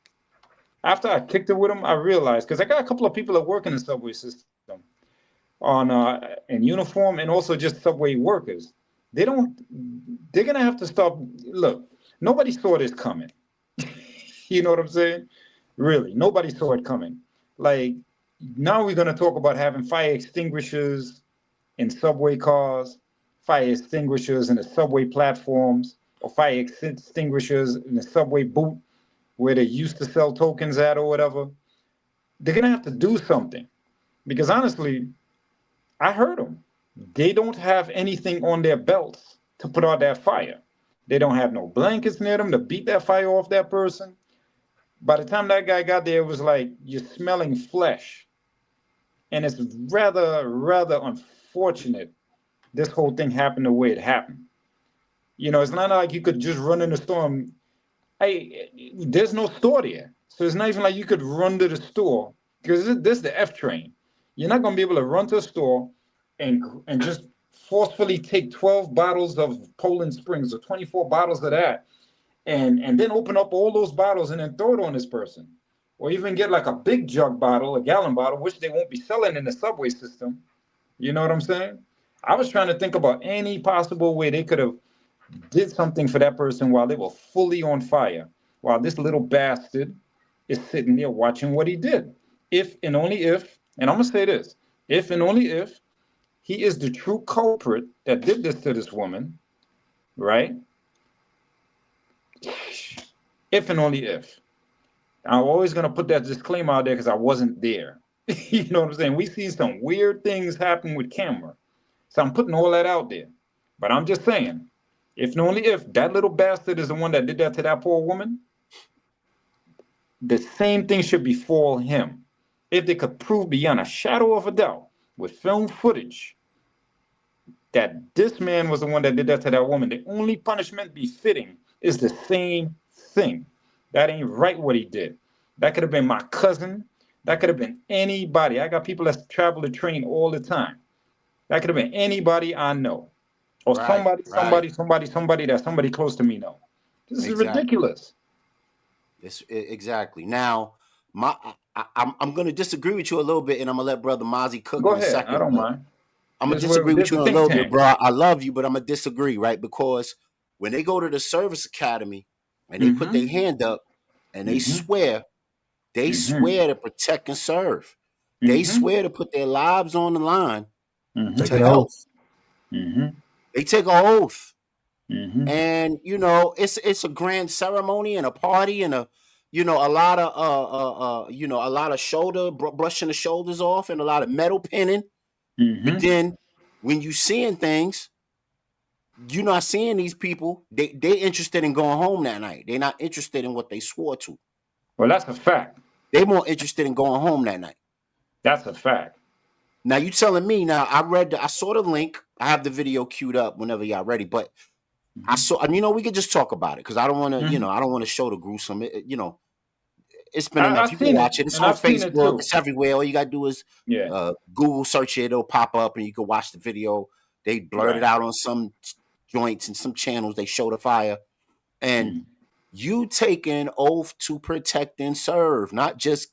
After I kicked it with him, I realized, because I got a couple of people that work in the subway system on in uniform and also just subway workers. They're gonna have to stop. Look, nobody saw this coming. You know what I'm saying? Really, nobody saw it coming. Like, now we're gonna talk about having fire extinguishers in subway cars, fire extinguishers in the subway platforms, or fire extinguishers in the subway boot where they used to sell tokens at or whatever. They're gonna have to do something, because honestly, I heard them. They don't have anything on their belts to put out that fire. They don't have no blankets near them to beat that fire off that person. By the time that guy got there, it was like you're smelling flesh. And it's rather unfortunate this whole thing happened the way it happened. You know, it's not like you could just run in the store. There's no store there. So it's not even like you could run to the store, because this is the F train. You're not going to be able to run to a store and just forcefully take 12 bottles of Poland Springs or 24 bottles of that and then open up all those bottles and then throw it on this person. Or even get like a big jug bottle, a gallon bottle, which they won't be selling in the subway system. You know what I'm saying? I was trying to think about any possible way they could have did something for that person while they were fully on fire, while this little bastard is sitting there watching what he did. If and only if, and I'm going to say this, if and only if he is the true culprit that did this to this woman, right? If and only if. I'm always going to put that disclaimer out there because I wasn't there. You know what I'm saying? We see some weird things happen with camera. So I'm putting all that out there. But I'm just saying, if and only if that little bastard is the one that did that to that poor woman, the same thing should befall him. If they could prove beyond a shadow of a doubt with film footage that this man was the one that did that to that woman, the only punishment befitting is the same thing. That ain't right what he did. That could have been my cousin. That could have been anybody. I got people that travel the train all the time. That could have been anybody I know. or Right, somebody that somebody close to me know. This is ridiculous. Exactly. Now, I'm going to disagree with you a little bit, and I'm going to let Brother Mozzie cook Go in a ahead. I second. don't mind. I'm going to disagree with This you is a think little bit, tank. bro. I love you, but I'm going to disagree, right? Because when they go to the service academy and they put their hand up and they swear to protect and serve. They swear to put their lives on the line to help. They take an oath. And it's a grand ceremony and a party and a lot of a lot of shoulder brushing the shoulders off and a lot of metal pinning. But then when you seeing things, you're not seeing these people. They interested in going home that night. They're not interested in what they swore to. Well, that's a fact. They're more interested in going home that night. That's a fact. Now you telling me now? I saw the link. I have the video queued up whenever y'all ready. But I saw, and we could just talk about it because I don't want to, I don't want to show the gruesome. It's been enough. You can watch it. It's on Facebook. It's everywhere. All you gotta do is Google search it. It'll pop up, and you can watch the video. They blurred it out on some joints and some channels. They show the fire, and you take an oath to protect and serve, not just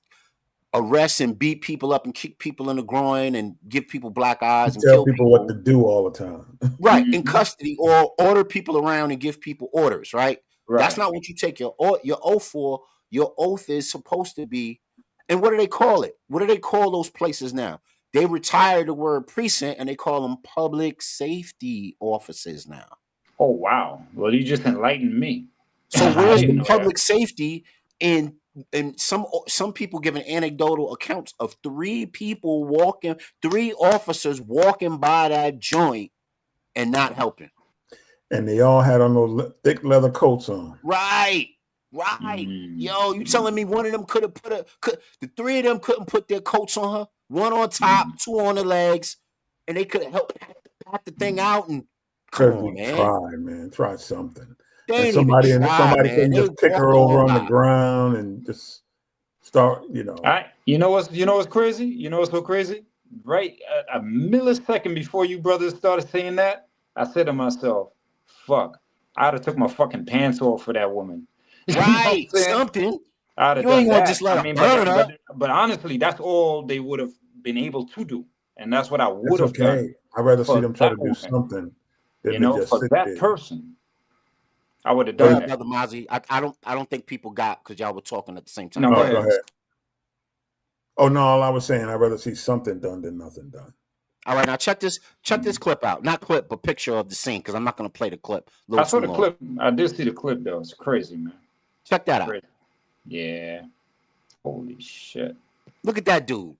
arrest and beat people up and kick people in the groin and give people black eyes and tell people what to do all the time. Right, in custody, or order people around and give people orders, right? That's not what you take your oath for. Your oath is supposed to be, and what do they call it? What do they call those places now? They retired the word precinct and they call them public safety offices now. Oh, wow. Well, you just enlightened me. So where's the public safety in some people giving anecdotal accounts of three officers walking by that joint and not helping. And they all had on those thick leather coats on. Right. Yo, you telling me one of them the three of them couldn't put their coats on her? One on top, two on the legs, and they could help pat the thing out and come on, man. Try something. And somebody can just pick her over on the ground and just start, You know what's crazy? You know what's so crazy? Right a millisecond before you brothers started saying that, I said to myself, fuck, I'd have took my fucking pants off for that woman. Right, something. You ain't gonna just let her burn up. But honestly, that's all they would have been able to do, and that's what I would have done. I'd rather see them try to do something. For that person, I would have done that. Brother Mozzie, I don't think people got because y'all were talking at the same time. No, go ahead. Oh no, all I was saying, I'd rather see something done than nothing done. All right, now check this clip out. Not clip, but picture of the scene, because I'm not going to play the clip. I saw the clip. I did see the clip, though. It's crazy, man. Check that out. Yeah. Holy shit. Look at that dude.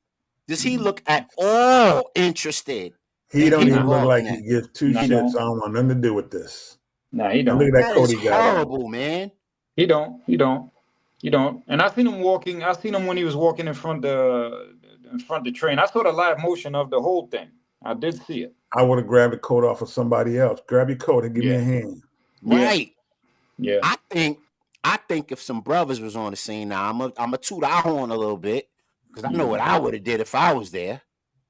Does he look at all interested? He don't even look like he gives two shits. I don't want nothing to do with this. Nah, he don't. Look at that Cody guy. Horrible, man. He don't. And I seen him walking. I seen him when he was walking in front of the train. I saw the live motion of the whole thing. I did see it. I would have grabbed the coat off of somebody else. Grab your coat and give me a hand. Right. Yeah. I think if some brothers was on the scene now, I'm a toot our horn a little bit because I know what I would have did if I was there.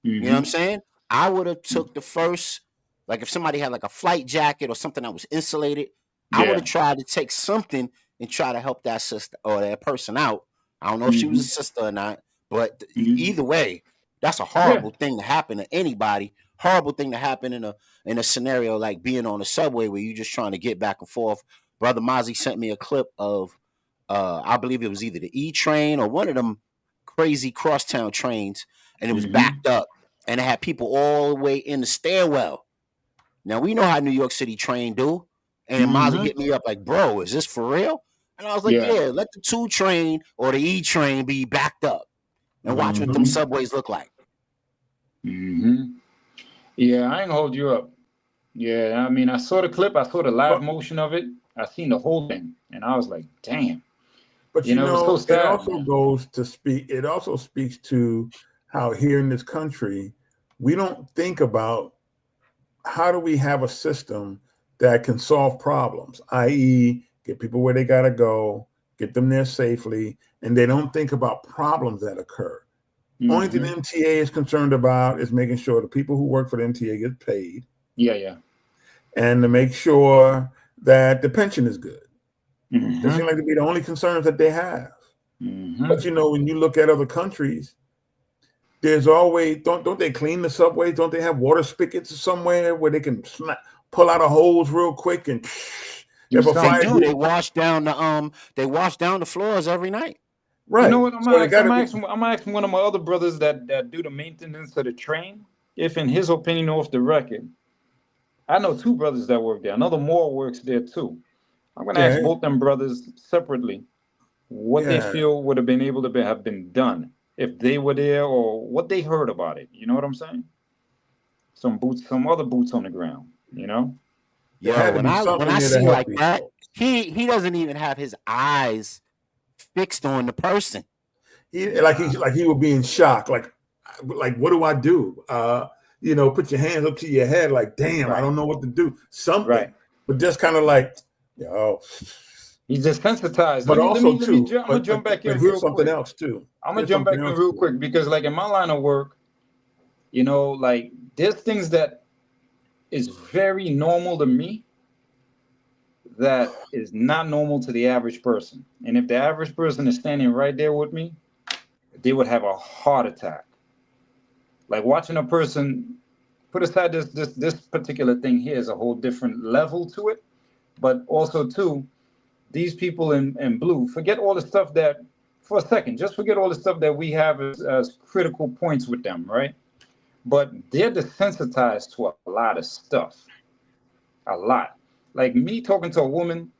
You know what I'm saying? I would have took the first, like if somebody had like a flight jacket or something that was insulated, I would have tried to take something and try to help that sister or that person out. I don't know if she was a sister or not, but either way, that's a horrible thing to happen to anybody. Horrible thing to happen in a scenario like being on the subway where you're just trying to get back and forth. Brother Mozzie sent me a clip of, I believe it was either the E train or one of them crazy crosstown trains, and it was backed up, and it had people all the way in the stairwell. Now, we know how New York City train do, and Mozzie hit me up like, bro, is this for real? And I was like, yeah, let the 2 train or the E train be backed up, and watch what them subways look like. Yeah, I ain't gonna hold you up. Yeah, I mean, I saw the clip. I saw the live motion of it. I seen the whole thing, and I was like, "Damn!" But you know, it was so sad, it also goes to speak. It also speaks to how here in this country we don't think about how do we have a system that can solve problems, i.e., get people where they gotta go, get them there safely, and they don't think about problems that occur. Only thing the MTA is concerned about is making sure the people who work for the MTA get paid. Yeah. and to make sure that the pension is good. They seem like to be the only concerns that they have. But when you look at other countries, there's always don't they clean the subways? Don't they have water spigots somewhere where they can pull out a hose real quick and if a fire they wash down the floors every night. Right. You know what? I'm So asking one of my other brothers that do the maintenance of the train, if in his opinion, off the record. I know two brothers that work there. Another more works there too. I'm gonna ask both them brothers separately what they feel would have been able to have been done if they were there, or what they heard about it. You know what I'm saying? Some other boots on the ground. Yo, when I see like that, he doesn't even have his eyes fixed on the person. He would be in shock. Like what do I do? Put your hands up to your head. Like, damn, I don't know what to do. Something, but just kind of like, he's desensitized. But I'm gonna jump back in real quick. Something else too. I'm gonna jump back in real quick because, like, in my line of work, like, there's things that is very normal to me that is not normal to the average person. And if the average person is standing right there with me, they would have a heart attack. Like, watching a person, put aside this particular thing here, is a whole different level to it. But also too, these people in blue, forget all the stuff that, for a second, just forget all the stuff that we have as critical points with them, right? But they're desensitized to a lot of stuff. A lot. Like me talking to a woman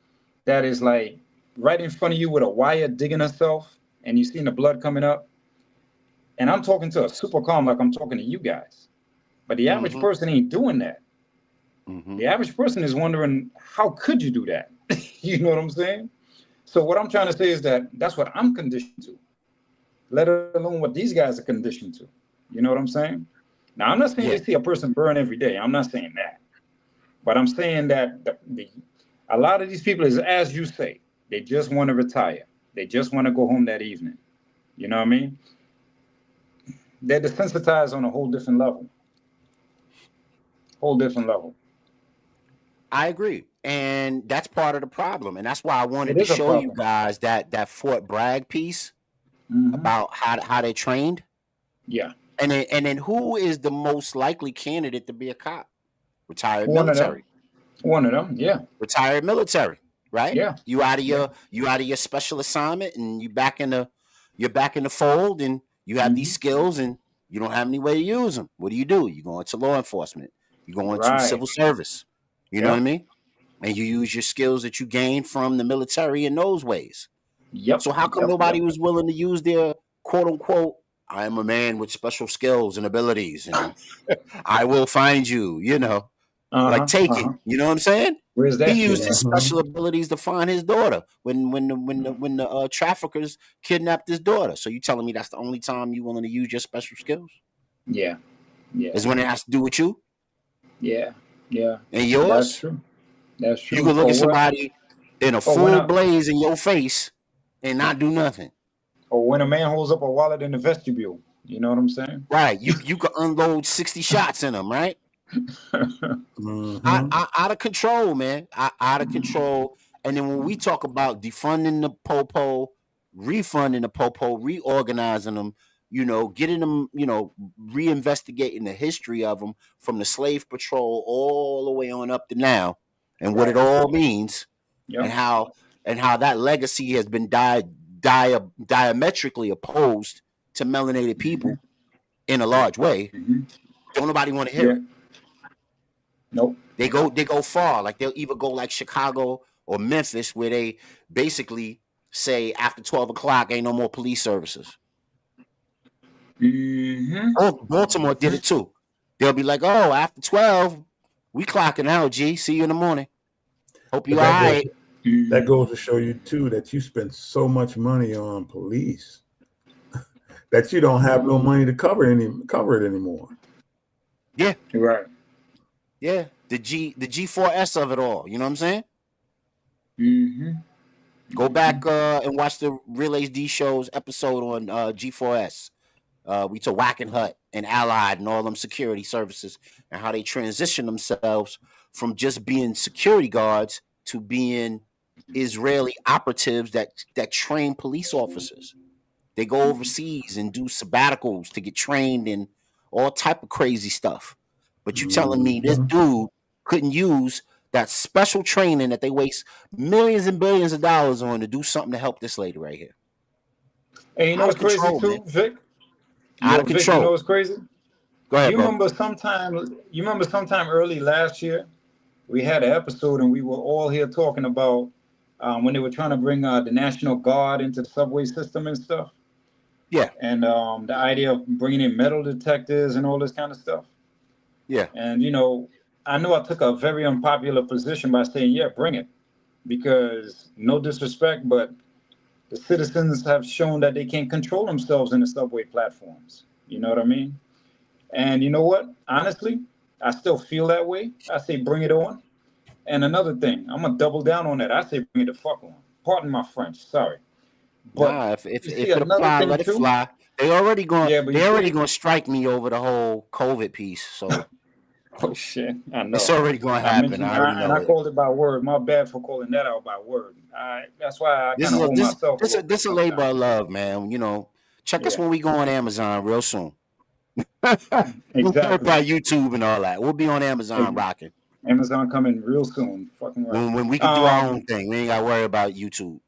that is like right in front of you with a wire digging herself, and you seeing the blood coming up. And I'm talking to her super calm, like I'm talking to you guys. But the average person ain't doing that. The average person is wondering, how could you do that? You know what I'm saying? So what I'm trying to say is that that's what I'm conditioned to, let alone what these guys are conditioned to. You know what I'm saying? Now, I'm not saying they see a person burn every day. I'm not saying that. But I'm saying that a lot of these people is, as you say, they just want to retire. They just want to go home that evening. You know what I mean? They're desensitized on a whole different level. Whole different level. I agree. And that's part of the problem. And that's why I wanted to show you guys that Fort Bragg piece about how they trained. Yeah. And then who is the most likely candidate to be a cop? Retired military. One of them, yeah. Retired military, right? Yeah. You out of your special assignment, and you're back in the fold, and you have these skills, and you don't have any way to use them. What do? You go into law enforcement. You go into civil service. You know what I mean? And you use your skills that you gained from the military in those ways. Yep. So how come nobody was willing to use their quote unquote, I am a man with special skills and abilities, and I will find you, like Taken. You know what I'm saying? Where's that? He used his special abilities to find his daughter when the traffickers kidnapped his daughter. So you telling me that's the only time you willing to use your special skills? Yeah. Is when it has to do with you? Yeah. Yeah. And yours? That's true. That's true. You can look at somebody in a full blaze in your face and not do nothing. Or when a man holds up a wallet in the vestibule. You know what I'm saying? Right. You could unload 60 shots in them, right? Out of control, man. Out of control. And then when we talk about defunding the Popo, refunding the Popo, reorganizing them, getting them, reinvestigating the history of them from the slave patrol all the way on up to now, and what it all means, and how that legacy has been diametrically opposed to melanated people in a large way. Don't nobody want to hear it. Nope. They go far. Like they'll either go like Chicago or Memphis, where they basically say after 12 o'clock ain't no more police services. Baltimore did it too. They'll be like, oh, after 12, we clocking out, G. See you in the morning. Hope you all right. That goes to show you too that you spend so much money on police that you don't have no money to cover it anymore. Yeah. Right. Yeah. The G4S of it all. You know what I'm saying? Go back and watch the Real HD Show's episode on G4S. We took Whack and Hut and Allied and all them security services and how they transition themselves from just being security guards to being Israeli operatives that train police officers. They go overseas and do sabbaticals to get trained in all type of crazy stuff. But you telling me this dude couldn't use that special training that they waste millions and billions of dollars on to do something to help this lady right here? And you know what's crazy control, too, man. Vic? Out of Vic, control. you know what's crazy? Go ahead, You bro. remember sometime early last year, we had an episode and we were all here talking about when they were trying to bring the National Guard into the subway system and stuff. Yeah. And the idea of bringing in metal detectors and all this kind of stuff. Yeah. And, I know I took a very unpopular position by saying, yeah, bring it. Because no disrespect, but the citizens have shown that they can't control themselves in the subway platforms. You know what I mean? And you know what? Honestly, I still feel that way. I say bring it on. And another thing, I'm going to double down on that. I say bring it the fuck on. Pardon my French. Sorry. But nah, if you it see another apply, thing let it too? fly. They already going Yeah, but they you already see, gonna strike me over the whole COVID piece. So oh shit, I know. it's already gonna I happen. mentioned, I already and know I it. called it by word. My bad for calling that out by word. That's why I This kind is of a hold myself a little bit this a labor sometimes. of love, man. Check us Yeah, when we go on Amazon real soon. We'll worry exactly. about YouTube and all that. We'll be on Amazon Hey, rocking Amazon coming real soon. Fucking right. when we can do our own thing. We ain't gotta worry about YouTube.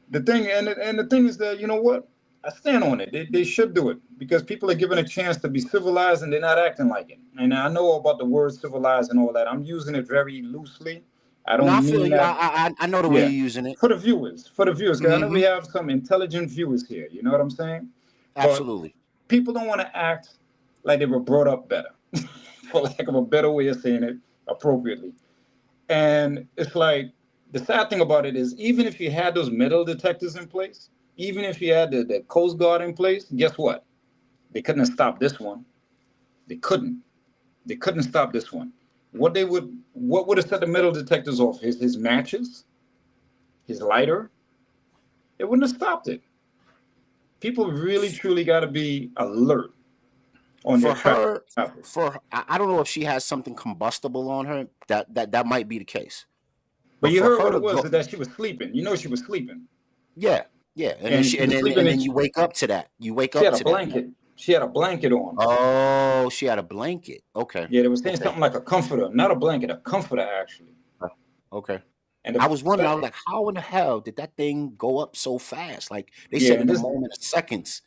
The thing and the thing is that you know what? I stand on it. They should do it because people are given a chance to be civilized and they're not acting like it. And I know about the word civilized and all that. I'm using it very loosely. I No, I don't feel mean you. that. I know the way Yeah, you're using it. for the viewers, because I know we Mm-hmm. have some intelligent viewers here. You know what I'm saying? But Absolutely. people don't want to act like they were brought up better, for lack of a better way of saying it appropriately. And it's like the sad thing about it is, even if you had those metal detectors in place, even if you had the Coast Guard in place, guess what? They couldn't have stopped this one. They couldn't. They couldn't stop this one. What would have set the metal detectors off? His matches, his lighter. It wouldn't have stopped it. People really truly got to be alert on their For track. her, I don't know if she has something combustible on her. That might be the case. But But you for heard her what to it was, go, that she was sleeping. You know she was sleeping. yeah, and then And she was sleeping and and then you wake up to that. You wake she up had a to that. blanket. She had a blanket on. Oh, she had a blanket. Okay. Yeah, they were saying Okay. something like a comforter, not a blanket, a comforter actually. Okay. And I was wondering. I was like, how in the hell did that thing go up so fast? Like they said, in and a this moment of seconds,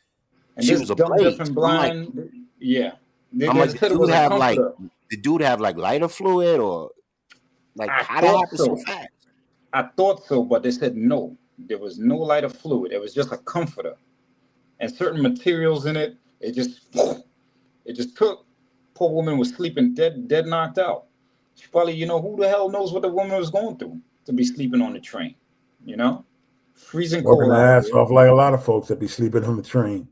and she this was dumb, deaf, ablaze. and I'm like, blind. Yeah, they the said it dude was a have like comforter. lighter fluid or like I how that thought happened so so. fast? I thought so, but they said no. There was no lighter fluid. It was just a comforter, and certain materials in it. It just took. Poor woman was sleeping dead knocked out. She probably, who the hell knows what the woman was going through to be sleeping on the train, freezing Working cold the out ass there. off like a lot of folks that be sleeping on the train.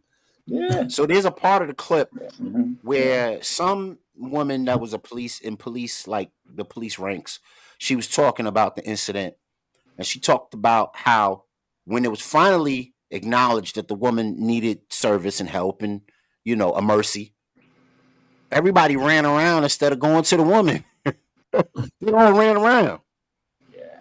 Yeah. So there's a part of the clip Mm-hmm. where some woman that was like the police ranks, she was talking about the incident, and she talked about how when it was finally acknowledged that the woman needed service and help and a mercy, everybody ran around instead of going to the woman. They all ran around. Yeah.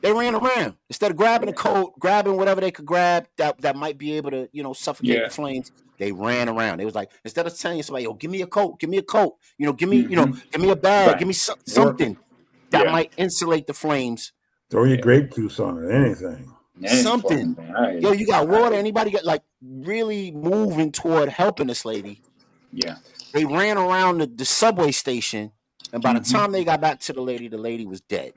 They ran around instead of grabbing a coat, grabbing whatever they could grab that might be able to suffocate the flames. They ran around. They was like, instead of telling somebody, "Yo, give me a coat, give me a coat," give me give me a bag, give me something that might insulate the flames. Throw your grape juice on it, anything. Something. Yo, you got water? Anybody got like really moving toward helping this lady? Yeah. They ran around the subway station, and by the time they got back to the lady was dead.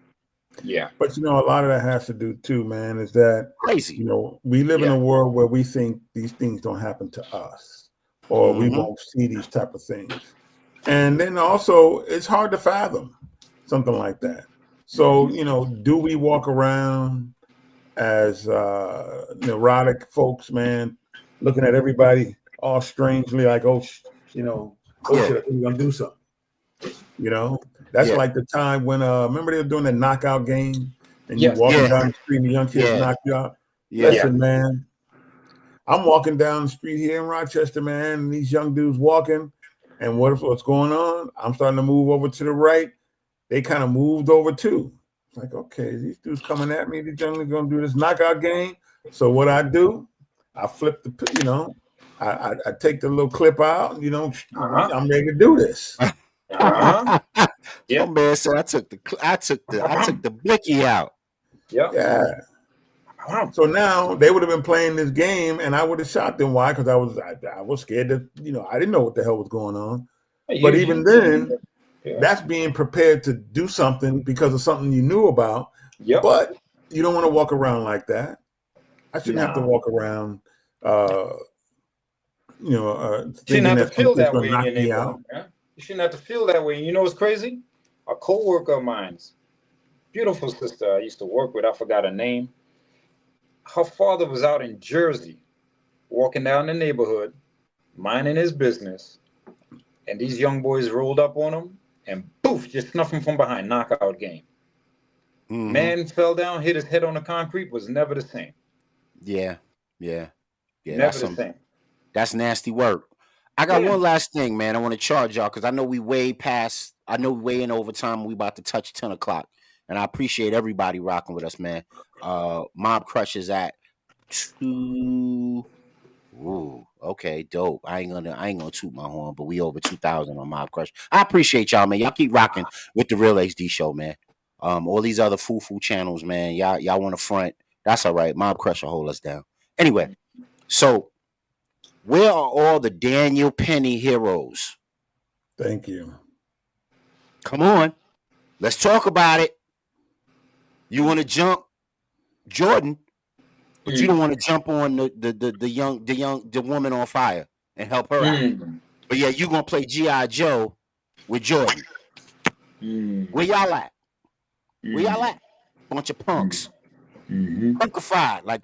Yeah. But a lot of that has to do too, man, is that crazy. We live in a world where we think these things don't happen to us, or we won't see these type of things. And then also it's hard to fathom something like that. So, do we walk around as neurotic folks, man, looking at everybody all strangely like, oh shit, we're gonna do something. That's like the time when remember they were doing the knockout game and you walking down the street and the young kids knock you out. Listen, man, I'm walking down the street here in Rochester, man, and these young dudes walking, and what's going on? I'm starting to move over to the right. they kind of moved over too. It's like, okay, these dudes coming at me. They're generally going to do this knockout game. So what I do, I flip the, I take the little clip out. I'm ready to do this. Some man said I took the blicky out. Yeah. So now they would have been playing this game, and I would have shot them. Why? Because I was scared that I didn't know what the hell was going on. But even then, that's being prepared to do something because of something you knew about. But you don't want to walk around like that. I shouldn't have to walk around, shouldn't have to feel that way in your neighborhood, man. You shouldn't have to feel that way. You know what's crazy? A co-worker of mine's, beautiful sister I used to work with, I forgot her name. Her father was out in Jersey, walking down the neighborhood, minding his business, and these young boys rolled up on him and poof, just snuffed him from behind, knockout game. Mm-hmm. Man fell down, hit his head on the concrete, was never the same. Yeah. Never the same. That's nasty work. I got one last thing, man. I want to charge y'all because I know we way in overtime. We about to touch 10 o'clock. And I appreciate everybody rocking with us, man. Mob Crush is at 2. Ooh, okay, dope. I ain't gonna toot my horn, but we over 2,000 on Mob Crush. I appreciate y'all, man. Y'all keep rocking with the Real HD Show, man. All these other foo channels, man. Y'all want to front. That's all right. Mob Crush will hold us down. Anyway, so where are all the Daniel Penny heroes? Thank you. Come on. Let's talk about it. You want to jump Jordan, but you don't want to jump on the woman on fire and help her out. But yeah, you gonna play G.I. Joe with Jordan. Where y'all at? Where y'all at? Bunch of punks. Punkified, like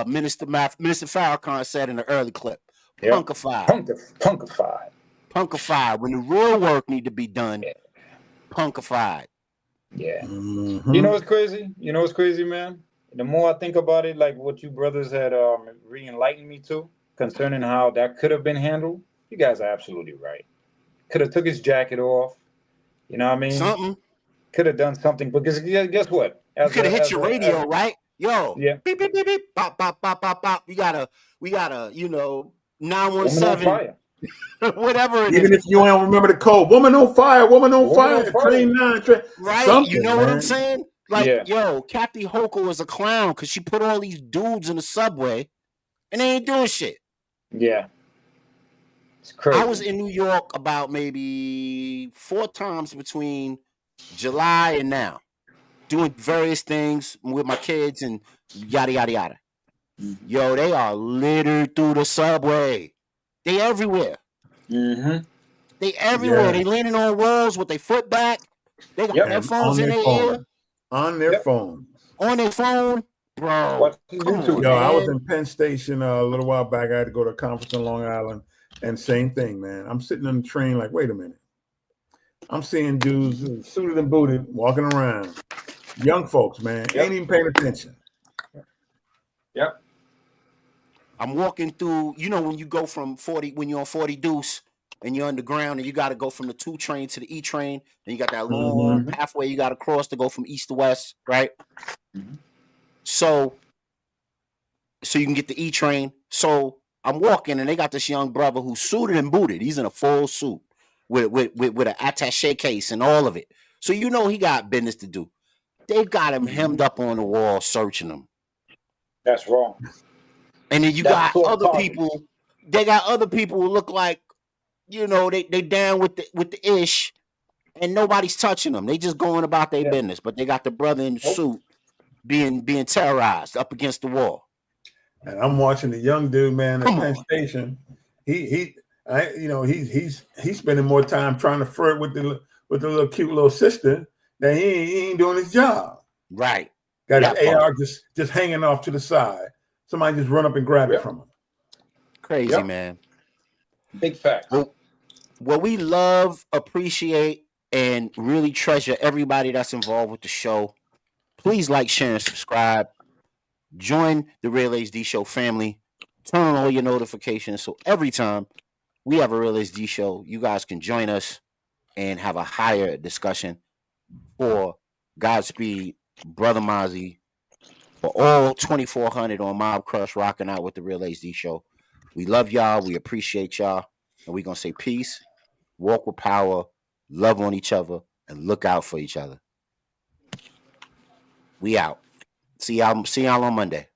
Minister Farrakhan said in the early clip. Punkified. Punkified. When the real work need to be done, punkified. Yeah. You know what's crazy? You know what's crazy, man? The more I think about it, like what you brothers had re-enlightened me to concerning how that could have been handled, you guys are absolutely right. Could have took his jacket off. You know what I mean? Something. Could have done something because guess what? You could have hit your radio, right? Yo, yeah. Beep, beep, beep, beep. Bop, bop, bop, bop, bop. We gotta, 917. Whatever it Even is. if you don't remember the code, woman on fire, train 9, train. Right? You know what I'm saying? Like, yo, Kathy Hochul is a clown because she put all these dudes in the subway and they ain't doing shit. Yeah. It's crazy. I was in New York about maybe 4 times between July and now, doing various things with my kids and yada, yada, yada. Yo, they are littered through the subway. They everywhere. They everywhere. Yeah. They leaning on walls with their foot back. They got their phones in their ear. On their phone. On their phone. Bro. Come on, yo, I was in Penn Station a little while back. I had to go to a conference in Long Island. And same thing, man. I'm sitting on the train like, wait a minute. I'm seeing dudes suited and booted walking around. Young folks, man. Ain't even paying attention. Yep. I'm walking through, when you go from 40, when you're on 40 Deuce and you're underground and you got to go from the 2 train to the E train, and you got that long pathway you got to cross to go from east to west, right? So you can get the E train. So I'm walking and they got this young brother who's suited and booted. He's in a full suit with an attaché case and all of it. So he got business to do. They got him hemmed up on the wall searching him. That's wrong. And then you got other people. They got other people who look like, they down with the ish, and nobody's touching them. They just going about their business. But they got the brother in the suit being terrorized up against the wall. And I'm watching the young dude, man, at Penn Station. He's spending more time trying to flirt with the little cute little sister than he ain't doing his job. Right. Got his AR just hanging off to the side. Somebody just run up and grab it from him. Crazy, man. Big fact. Well, we love, appreciate, and really treasure everybody that's involved with the show. Please like, share, and subscribe. Join the Real HD Show family. Turn on all your notifications so every time we have a Real HD Show, you guys can join us and have a higher discussion. For Godspeed, Brother Mozzie, for all 2,400 on Mob Crush rocking out with the Real HD Show. We love y'all. We appreciate y'all. And we're going to say peace, walk with power, love on each other, and look out for each other. We out. See y'all on Monday.